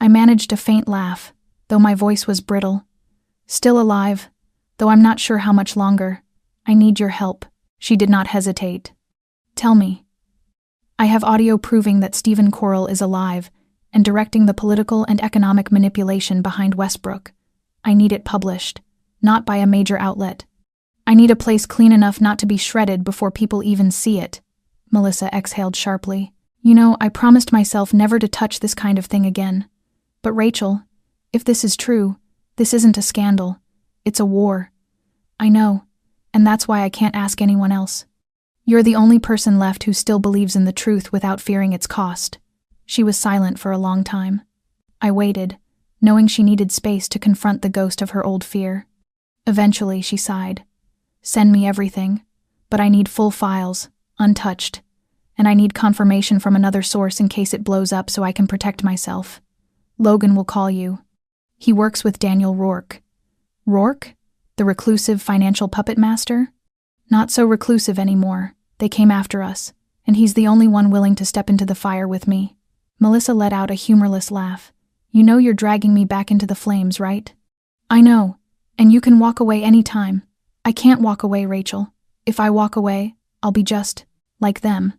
I managed a faint laugh, though my voice was brittle. "Still alive, though I'm not sure how much longer. I need your help." She did not hesitate. "Tell me." "I have audio proving that Stephen Coral is alive and directing the political and economic manipulation behind Westbrook. I need it published, not by a major outlet. I need a place clean enough not to be shredded before people even see it." Melissa exhaled sharply. "You know, I promised myself never to touch this kind of thing again. But Rachel, if this is true, this isn't a scandal. It's a war. I know, and that's why I can't ask anyone else. You're the only person left who still believes in the truth without fearing its cost." She was silent for a long time. I waited, knowing she needed space to confront the ghost of her old fear. Eventually, she sighed. "Send me everything, but I need full files, untouched, and I need confirmation from another source in case it blows up so I can protect myself. Logan will call you. He works with Daniel Rourke." "Rourke? The reclusive financial puppet master?" "Not so reclusive anymore. They came after us, and he's the only one willing to step into the fire with me." Melissa let out a humorless laugh. "You know you're dragging me back into the flames, right?" "I know, and you can walk away any time." "I can't walk away, Rachel. If I walk away, I'll be just like them."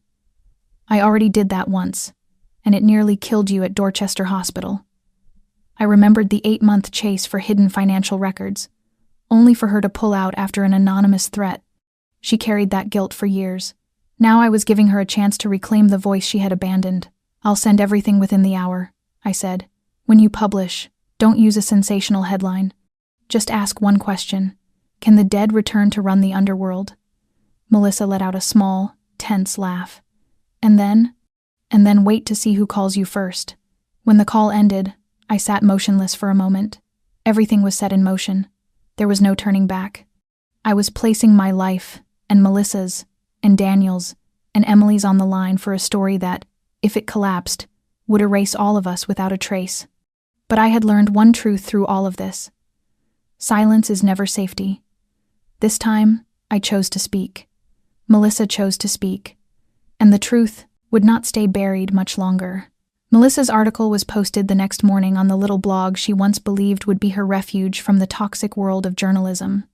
"I already did that once, and it nearly killed you at Dorchester Hospital." I remembered the 8-month chase for hidden financial records, only for her to pull out after an anonymous threat. She carried that guilt for years. Now I was giving her a chance to reclaim the voice she had abandoned. "I'll send everything within the hour," I said. "When you publish, don't use a sensational headline. Just ask one question. Can the dead return to run the underworld?" Melissa let out a small, tense laugh. And then wait to see who calls you first." When the call ended, I sat motionless for a moment. Everything was set in motion. There was no turning back. I was placing my life, and Melissa's, and Daniel's, and Emily's on the line for a story that, if it collapsed, would erase all of us without a trace. But I had learned one truth through all of this. Silence is never safety. This time, I chose to speak. Melissa chose to speak. And the truth would not stay buried much longer. Melissa's article was posted the next morning on the little blog she once believed would be her refuge from the toxic world of journalism.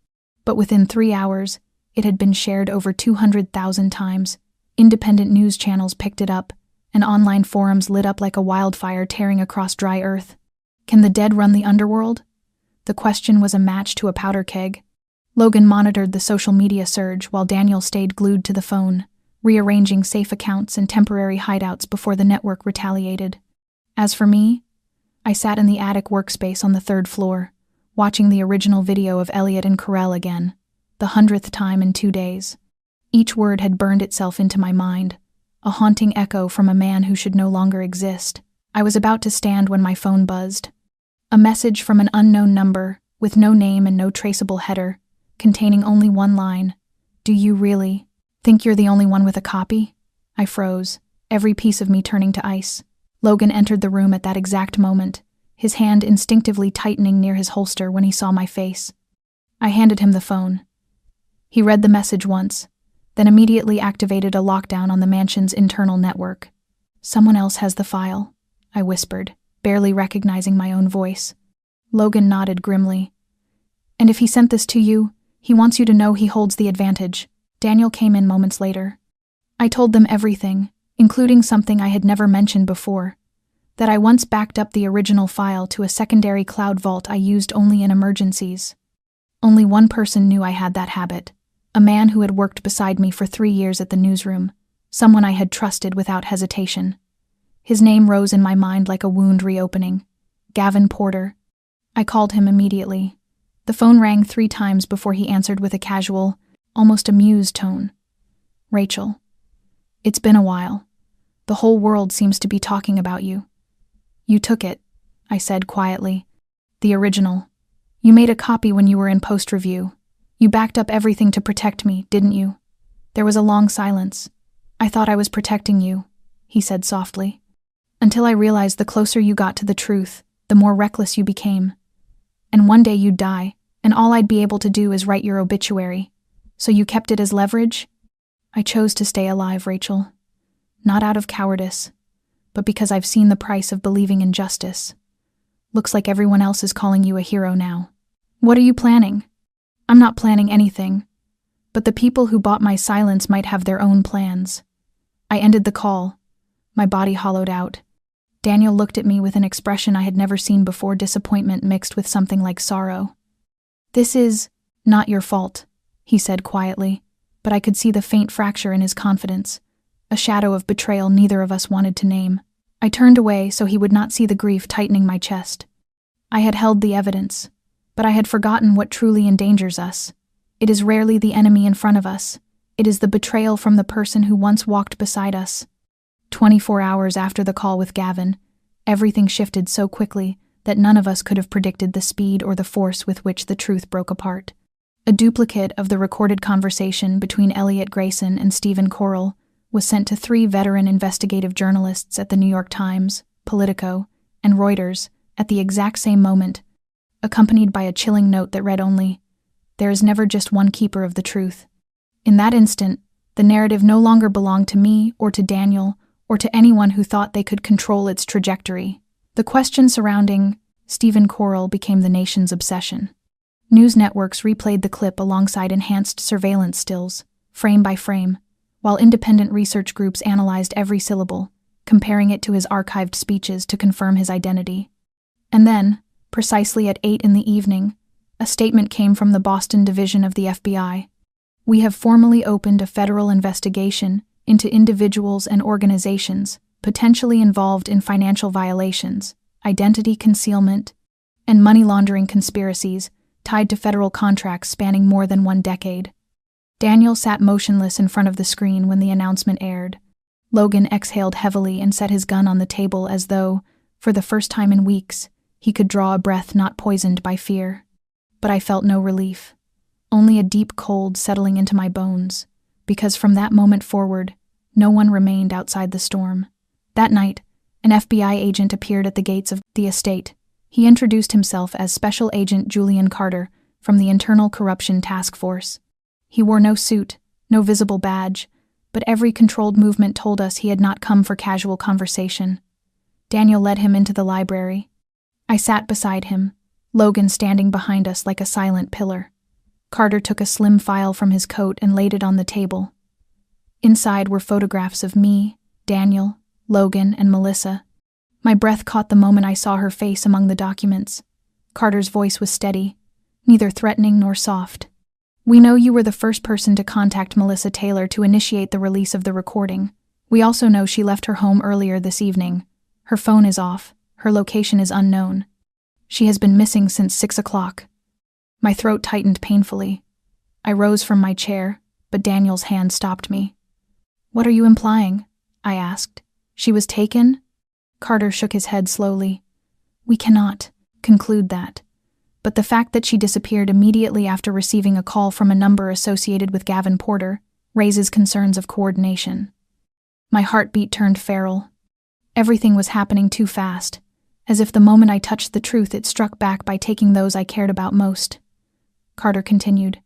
But within 3 hours, it had been shared over 200,000 times. Independent news channels picked it up, and online forums lit up like a wildfire tearing across dry earth. Can the dead run the underworld? The question was a match to a powder keg. Logan monitored the social media surge while Daniel stayed glued to the phone, rearranging safe accounts and temporary hideouts before the network retaliated. As for me, I sat in the attic workspace on the 3rd floor, watching the original video of Elliot and Carell again, the 100th time in 2 days. Each word had burned itself into my mind, a haunting echo from a man who should no longer exist. I was about to stand when my phone buzzed. A message from an unknown number, with no name and no traceable header, containing only one line. "Do you really think you're the only one with a copy?" I froze, every piece of me turning to ice. Logan entered the room at that exact moment, his hand instinctively tightening near his holster when he saw my face. I handed him the phone. He read the message once, then immediately activated a lockdown on the mansion's internal network. "Someone else has the file," I whispered, barely recognizing my own voice. Logan nodded grimly. "And if he sent this to you, he wants you to know he holds the advantage." Daniel came in moments later. I told them everything, including something I had never mentioned before, that I once backed up the original file to a secondary cloud vault I used only in emergencies. Only one person knew I had that habit, a man who had worked beside me for 3 years at the newsroom, someone I had trusted without hesitation. His name rose in my mind like a wound reopening. Gavin Porter. I called him immediately. The phone rang 3 times before he answered with a casual, almost amused tone. Rachel. It's been a while. The whole world seems to be talking about you. You took it, I said quietly. The original. You made a copy when you were in post-review. You backed up everything to protect me, didn't you? There was a long silence. I thought I was protecting you, he said softly. Until I realized the closer you got to the truth, the more reckless you became. And one day you'd die, and all I'd be able to do is write your obituary. So you kept it as leverage? I chose to stay alive, Rachel. Not out of cowardice, but because I've seen the price of believing in justice. Looks like everyone else is calling you a hero now. What are you planning? I'm not planning anything. But the people who bought my silence might have their own plans. I ended the call. My body hollowed out. Daniel looked at me with an expression I had never seen before, disappointment mixed with something like sorrow. This is not your fault, he said quietly, but I could see the faint fracture in his confidence, a shadow of betrayal neither of us wanted to name. I turned away so he would not see the grief tightening my chest. I had held the evidence, but I had forgotten what truly endangers us. It is rarely the enemy in front of us. It is the betrayal from the person who once walked beside us. 24 hours after the call with Gavin, everything shifted so quickly that none of us could have predicted the speed or the force with which the truth broke apart. A duplicate of the recorded conversation between Elliot Grayson and Stephen Corll was sent to 3 veteran investigative journalists at the New York Times, Politico, and Reuters at the exact same moment, accompanied by a chilling note that read only, "There is never just one keeper of the truth." In that instant, the narrative no longer belonged to me or to Daniel or to anyone who thought they could control its trajectory. The question surrounding Stephen Corll became the nation's obsession. News networks replayed the clip alongside enhanced surveillance stills, frame by frame, while independent research groups analyzed every syllable, comparing it to his archived speeches to confirm his identity. And then, precisely at 8 in the evening, a statement came from the Boston division of the FBI. "We have formally opened a federal investigation into individuals and organizations potentially involved in financial violations, identity concealment, and money laundering conspiracies tied to federal contracts spanning more than 1 decade. Daniel sat motionless in front of the screen when the announcement aired. Logan exhaled heavily and set his gun on the table as though, for the first time in weeks, he could draw a breath not poisoned by fear. But I felt no relief, only a deep cold settling into my bones, because from that moment forward, no one remained outside the storm. That night, an FBI agent appeared at the gates of the estate. He introduced himself as Special Agent Julian Carter from the Internal Corruption Task Force. He wore no suit, no visible badge, but every controlled movement told us he had not come for casual conversation. Daniel led him into the library. I sat beside him, Logan standing behind us like a silent pillar. Carter took a slim file from his coat and laid it on the table. Inside were photographs of me, Daniel, Logan, and Melissa. My breath caught the moment I saw her face among the documents. Carter's voice was steady, neither threatening nor soft. "We know you were the first person to contact Melissa Taylor to initiate the release of the recording. We also know she left her home earlier this evening. Her phone is off. Her location is unknown. She has been missing since 6 o'clock. My throat tightened painfully. I rose from my chair, but Daniel's hand stopped me. "What are you implying?" I asked. "She was taken?" Carter shook his head slowly. "We cannot conclude that. But the fact that she disappeared immediately after receiving a call from a number associated with Gavin Porter raises concerns of coordination." My heartbeat turned feral. Everything was happening too fast, as if the moment I touched the truth it struck back by taking those I cared about most. Carter continued,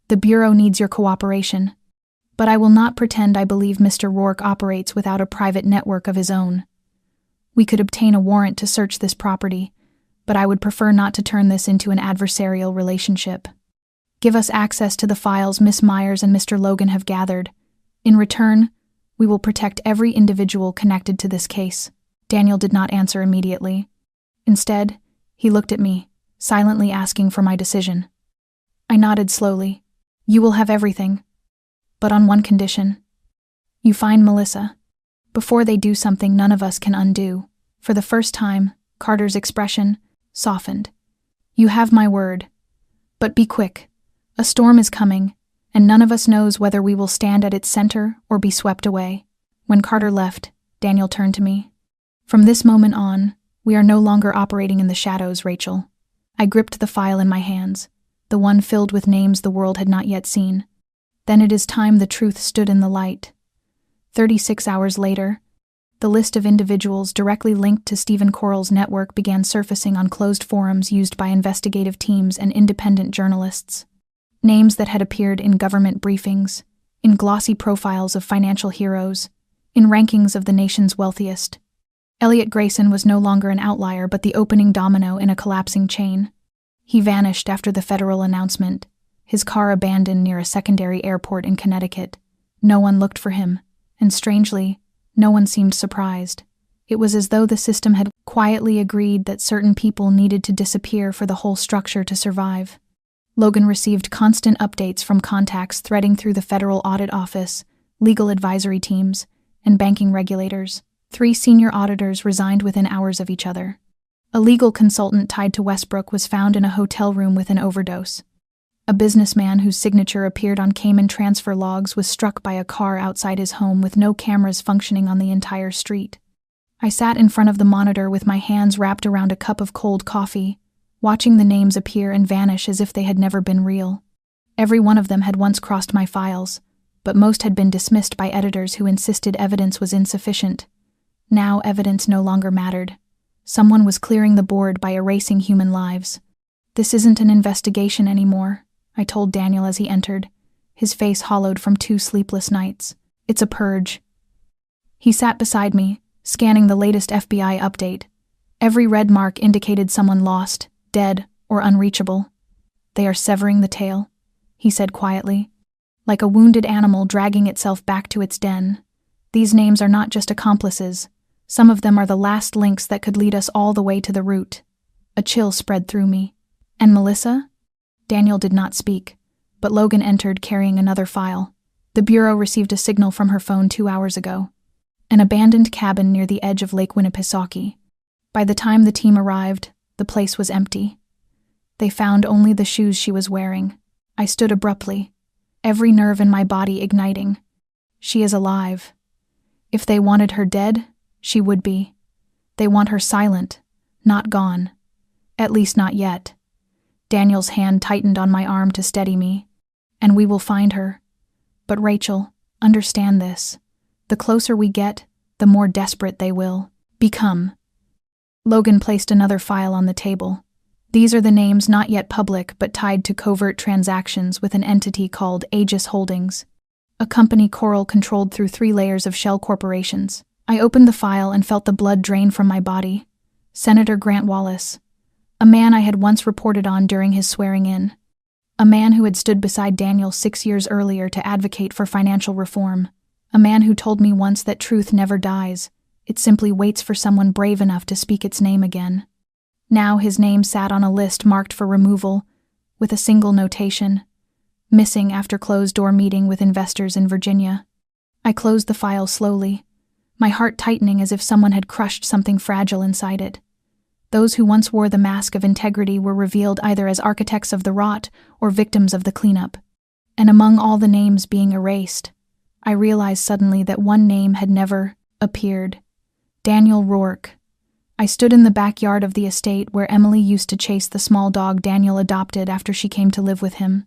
"The Bureau needs your cooperation, but I will not pretend I believe Mr. Rourke operates without a private network of his own. We could obtain a warrant to search this property, but I would prefer not to turn this into an adversarial relationship. Give us access to the files Miss Myers and Mr. Logan have gathered. In return, we will protect every individual connected to this case." Daniel did not answer immediately. Instead, he looked at me, silently asking for my decision. I nodded slowly. "You will have everything, but on one condition. You find Melissa. Before they do something none of us can undo." For the first time, Carter's expression softened. "You have my word. But be quick. A storm is coming, and none of us knows whether we will stand at its center or be swept away. When Carter left, Daniel turned to me. From this moment on, we are no longer operating in the shadows, Rachel. I gripped the file in my hands, the one filled with names the world had not yet seen. Then it is time the truth stood in the light. 36 hours later, the list of individuals directly linked to Stephen Corall's network began surfacing on closed forums used by investigative teams and independent journalists. Names that had appeared in government briefings, in glossy profiles of financial heroes, in rankings of the nation's wealthiest. Elliot Grayson was no longer an outlier but the opening domino in a collapsing chain. He vanished after the federal announcement, his car abandoned near a secondary airport in Connecticut. No one looked for him, and strangely, no one seemed surprised. It was as though the system had quietly agreed that certain people needed to disappear for the whole structure to survive. Logan received constant updates from contacts threading through the Federal Audit Office, legal advisory teams, and banking regulators. 3 senior auditors resigned within hours of each other. A legal consultant tied to Westbrook was found in a hotel room with an overdose. A businessman whose signature appeared on Cayman transfer logs was struck by a car outside his home with no cameras functioning on the entire street. I sat in front of the monitor with my hands wrapped around a cup of cold coffee, watching the names appear and vanish as if they had never been real. Every one of them had once crossed my files, but most had been dismissed by editors who insisted evidence was insufficient. Now evidence no longer mattered. Someone was clearing the board by erasing human lives. "This isn't an investigation anymore," I told Daniel as he entered, his face hollowed from 2 sleepless nights. "It's a purge." He sat beside me, scanning the latest FBI update. Every red mark indicated someone lost, dead, or unreachable. "They are severing the tail," he said quietly, like a wounded animal dragging itself back to its den. "These names are not just accomplices. Some of them are the last links that could lead us all the way to the root." A chill spread through me. "And Melissa?" Daniel did not speak, but Logan entered carrying another file. "The Bureau received a signal from her phone 2 hours ago. An abandoned cabin near the edge of Lake Winnipesaukee. By the time the team arrived, the place was empty. They found only the shoes she was wearing." I stood abruptly, every nerve in my body igniting. She is alive. If they wanted her dead, she would be. They want her silent, not gone. At least not yet. Daniel's hand tightened on my arm to steady me. "And we will find her. But Rachel, understand this. The closer we get, the more desperate they will become." Logan placed another file on the table. "These are the names not yet public but tied to covert transactions with an entity called Aegis Holdings, a company Corall controlled through 3 layers of shell corporations." I opened the file and felt the blood drain from my body. Senator Grant Wallace, a man I had once reported on during his swearing-in, a man who had stood beside Daniel 6 years earlier to advocate for financial reform, a man who told me once that truth never dies, it simply waits for someone brave enough to speak its name again. Now his name sat on a list marked for removal, with a single notation: "Missing after closed-door meeting with investors in Virginia." I closed the file slowly, my heart tightening as if someone had crushed something fragile inside it. Those who once wore the mask of integrity were revealed either as architects of the rot or victims of the cleanup. And among all the names being erased, I realized suddenly that one name had never appeared: Daniel Rourke. I stood in the backyard of the estate where Emily used to chase the small dog Daniel adopted after she came to live with him.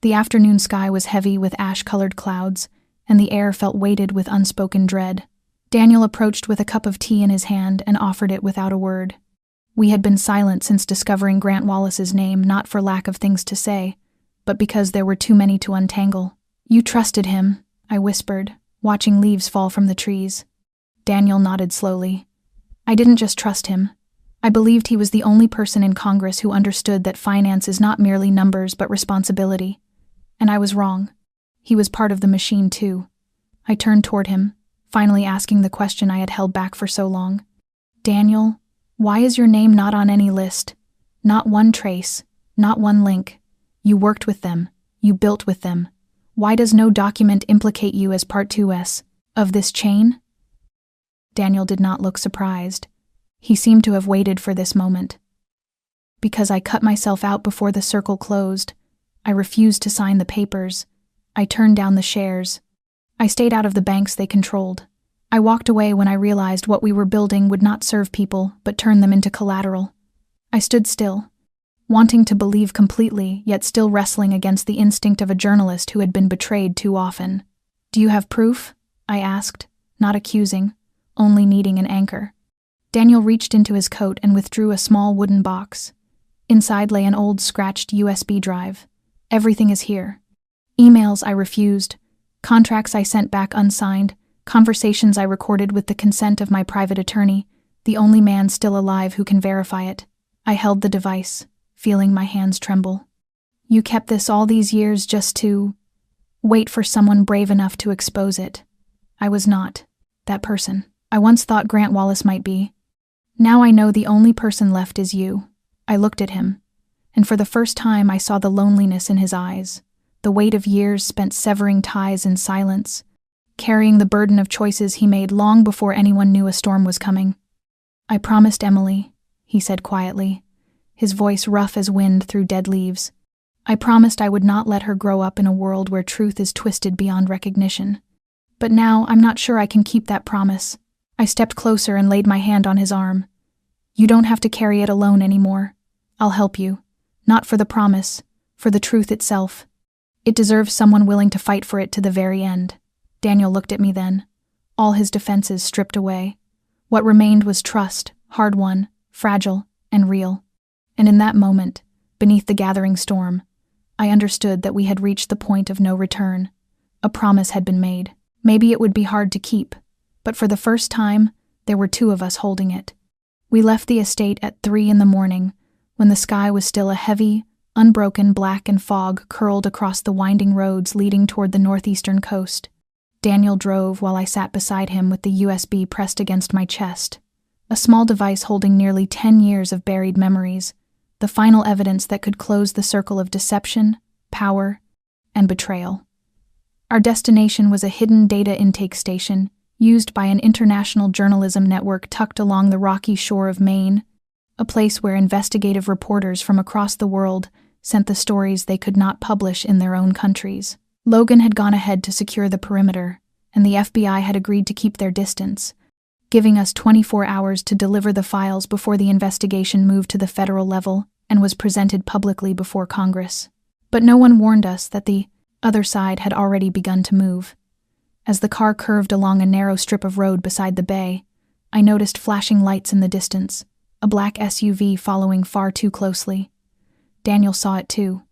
The afternoon sky was heavy with ash-colored clouds, and the air felt weighted with unspoken dread. Daniel approached with a cup of tea in his hand and offered it without a word. We had been silent since discovering Grant Wallace's name, not for lack of things to say, but because there were too many to untangle. "You trusted him," I whispered, watching leaves fall from the trees. Daniel nodded slowly. "I didn't just trust him. I believed he was the only person in Congress who understood that finance is not merely numbers but responsibility. And I was wrong. He was part of the machine too." I turned toward him, finally asking the question I had held back for so long. "Daniel, why is your name not on any list? Not one trace, not one link. You worked with them. You built with them. Why does no document implicate you as part 2S of this chain?" Daniel did not look surprised. He seemed to have waited for this moment. "Because I cut myself out before the circle closed. I refused to sign the papers. I turned down the shares. I stayed out of the banks they controlled. I walked away when I realized what we were building would not serve people, but turn them into collateral. I stood still, wanting to believe completely, yet still wrestling against the instinct of a journalist who had been betrayed too often. "Do you have proof?" I asked, not accusing, only needing an anchor. Daniel reached into his coat and withdrew a small wooden box. Inside lay an old scratched USB drive. "Everything is here. Emails I refused, contracts I sent back unsigned, conversations I recorded with the consent of my private attorney, the only man still alive who can verify it." I held the device, feeling my hands tremble. "You kept this all these years just to wait for someone brave enough to expose it." I was not that person. I once thought Grant Wallace might be. Now I know the only person left is you. I looked at him, and for the first time I saw the loneliness in his eyes, the weight of years spent severing ties in silence, carrying the burden of choices he made long before anyone knew a storm was coming. "I promised Emily," he said quietly, his voice rough as wind through dead leaves. "I promised I would not let her grow up in a world where truth is twisted beyond recognition. But now I'm not sure I can keep that promise." I stepped closer and laid my hand on his arm. "You don't have to carry it alone anymore. I'll help you. Not for the promise, for the truth itself. It deserves someone willing to fight for it to the very end." Daniel looked at me then, all his defenses stripped away. What remained was trust, hard-won, fragile, and real. And in that moment, beneath the gathering storm, I understood that we had reached the point of no return. A promise had been made. Maybe it would be hard to keep, but for the first time, there were two of us holding it. We left the estate at 3 a.m, when the sky was still a heavy, unbroken black and fog curled across the winding roads leading toward the northeastern coast. Daniel drove while I sat beside him with the USB pressed against my chest, a small device holding nearly 10 years of buried memories, the final evidence that could close the circle of deception, power, and betrayal. Our destination was a hidden data intake station used by an international journalism network tucked along the rocky shore of Maine, a place where investigative reporters from across the world sent the stories they could not publish in their own countries. Logan had gone ahead to secure the perimeter, and the FBI had agreed to keep their distance, giving us 24 hours to deliver the files before the investigation moved to the federal level and was presented publicly before Congress. But no one warned us that the other side had already begun to move. As the car curved along a narrow strip of road beside the bay, I noticed flashing lights in the distance, a black SUV following far too closely. Daniel saw it too.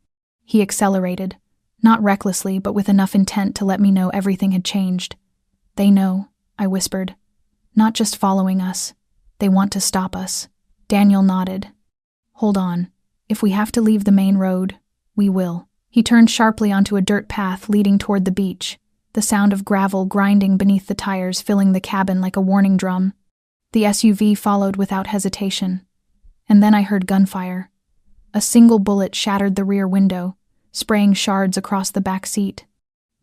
He accelerated, not recklessly but with enough intent to let me know everything had changed. "They know," I whispered. "Not just following us. They want to stop us." Daniel nodded. "Hold on. If we have to leave the main road, we will." He turned sharply onto a dirt path leading toward the beach, the sound of gravel grinding beneath the tires filling the cabin like a warning drum. The SUV followed without hesitation. And then I heard gunfire. A single bullet shattered the rear window, spraying shards across the back seat.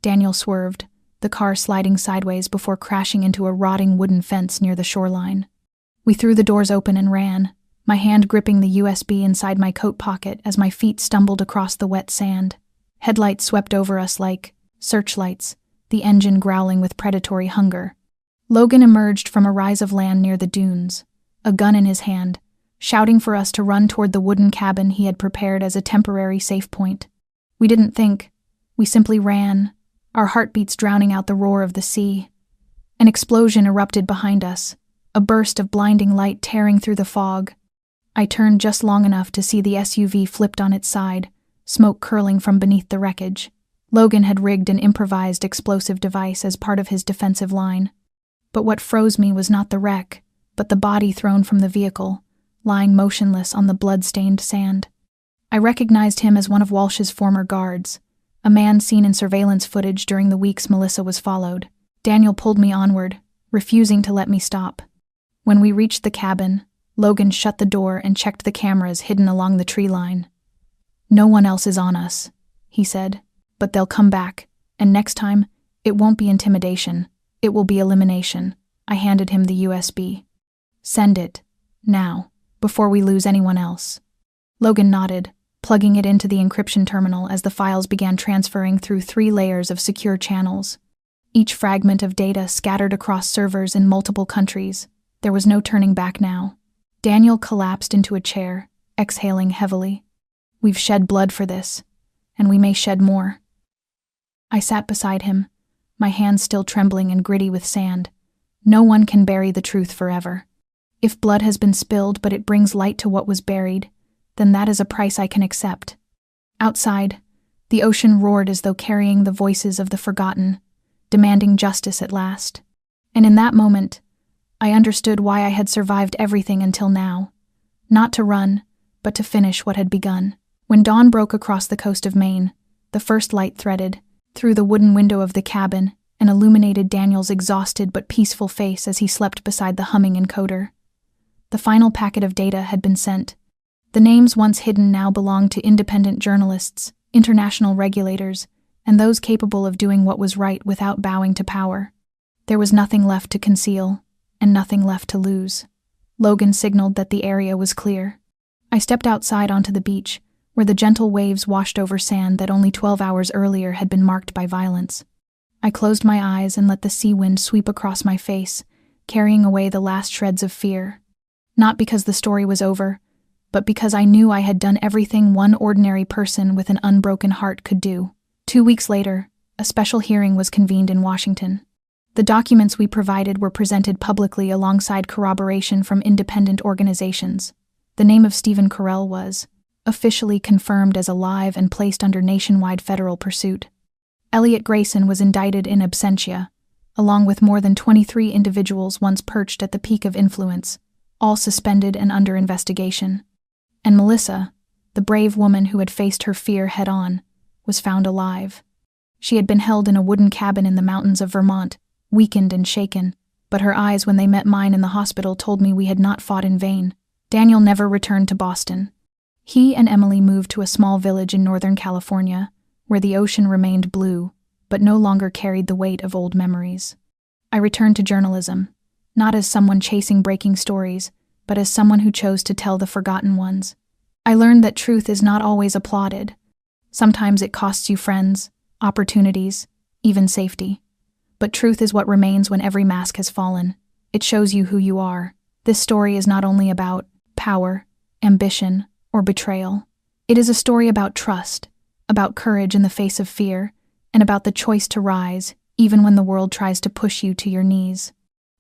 Daniel swerved, the car sliding sideways before crashing into a rotting wooden fence near the shoreline. We threw the doors open and ran, my hand gripping the USB inside my coat pocket as my feet stumbled across the wet sand. Headlights swept over us like searchlights, the engine growling with predatory hunger. Logan emerged from a rise of land near the dunes, a gun in his hand, shouting for us to run toward the wooden cabin he had prepared as a temporary safe point. We didn't think. We simply ran, our heartbeats drowning out the roar of the sea. An explosion erupted behind us, a burst of blinding light tearing through the fog. I turned just long enough to see the SUV flipped on its side, smoke curling from beneath the wreckage. Logan had rigged an improvised explosive device as part of his defensive line. But what froze me was not the wreck, but the body thrown from the vehicle, lying motionless on the blood-stained sand. I recognized him as one of Walsh's former guards, a man seen in surveillance footage during the weeks Melissa was followed. Daniel pulled me onward, refusing to let me stop. When we reached the cabin, Logan shut the door and checked the cameras hidden along the tree line. "No one else is on us," he said, "but they'll come back, and next time, it won't be intimidation. It will be elimination." I handed him the USB. "Send it, now, before we lose anyone else." Logan nodded, plugging it into the encryption terminal as the files began transferring through 3 layers of secure channels. Each fragment of data scattered across servers in multiple countries. There was no turning back now. Daniel collapsed into a chair, exhaling heavily. We've shed blood for this, and we may shed more. I sat beside him, my hands still trembling and gritty with sand. No one can bury the truth forever. If blood has been spilled but it brings light to what was buried, then that is a price I can accept. Outside, the ocean roared as though carrying the voices of the forgotten, demanding justice at last. And in that moment, I understood why I had survived everything until now. Not to run, but to finish what had begun. When dawn broke across the coast of Maine, the first light threaded through the wooden window of the cabin and illuminated Daniel's exhausted but peaceful face as he slept beside the humming encoder. The final packet of data had been sent. The names once hidden now belonged to independent journalists, international regulators, and those capable of doing what was right without bowing to power. There was nothing left to conceal, and nothing left to lose. Logan signaled that the area was clear. I stepped outside onto the beach, where the gentle waves washed over sand that only 12 hours earlier had been marked by violence. I closed my eyes and let the sea wind sweep across my face, carrying away the last shreds of fear. Not because the story was over, but because I knew I had done everything one ordinary person with an unbroken heart could do. 2 weeks later, a special hearing was convened in Washington. The documents we provided were presented publicly alongside corroboration from independent organizations. The name of Stephen Carell was officially confirmed as alive and placed under nationwide federal pursuit. Elliot Grayson was indicted in absentia, along with more than 23 individuals once perched at the peak of influence, all suspended and under investigation. And Melissa, the brave woman who had faced her fear head-on, was found alive. She had been held in a wooden cabin in the mountains of Vermont, weakened and shaken, but her eyes when they met mine in the hospital told me we had not fought in vain. Daniel never returned to Boston. He and Emily moved to a small village in Northern California, where the ocean remained blue, but no longer carried the weight of old memories. I returned to journalism, not as someone chasing breaking stories, but as someone who chose to tell the forgotten ones. I learned that truth is not always applauded. Sometimes it costs you friends, opportunities, even safety. But truth is what remains when every mask has fallen. It shows you who you are. This story is not only about power, ambition, or betrayal. It is a story about trust, about courage in the face of fear, and about the choice to rise, even when the world tries to push you to your knees.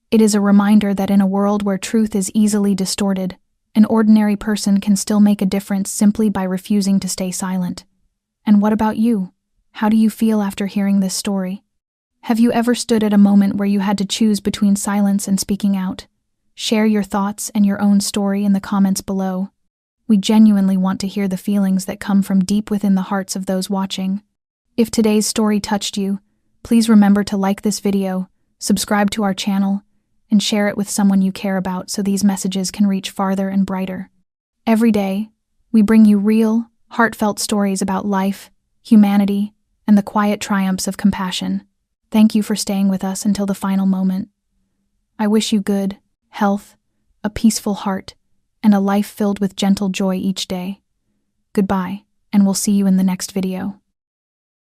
It is a reminder that in a world where truth is easily distorted, an ordinary person can still make a difference simply by refusing to stay silent. And what about you? How do you feel after hearing this story? Have you ever stood at a moment where you had to choose between silence and speaking out? Share your thoughts and your own story in the comments below. We genuinely want to hear the feelings that come from deep within the hearts of those watching. If today's story touched you, please remember to like this video, subscribe to our channel, and share it with someone you care about so these messages can reach farther and brighter. Every day, we bring you real, heartfelt stories about life, humanity, and the quiet triumphs of compassion. Thank you for staying with us until the final moment. I wish you good health, a peaceful heart, and a life filled with gentle joy each day. Goodbye, and we'll see you in the next video.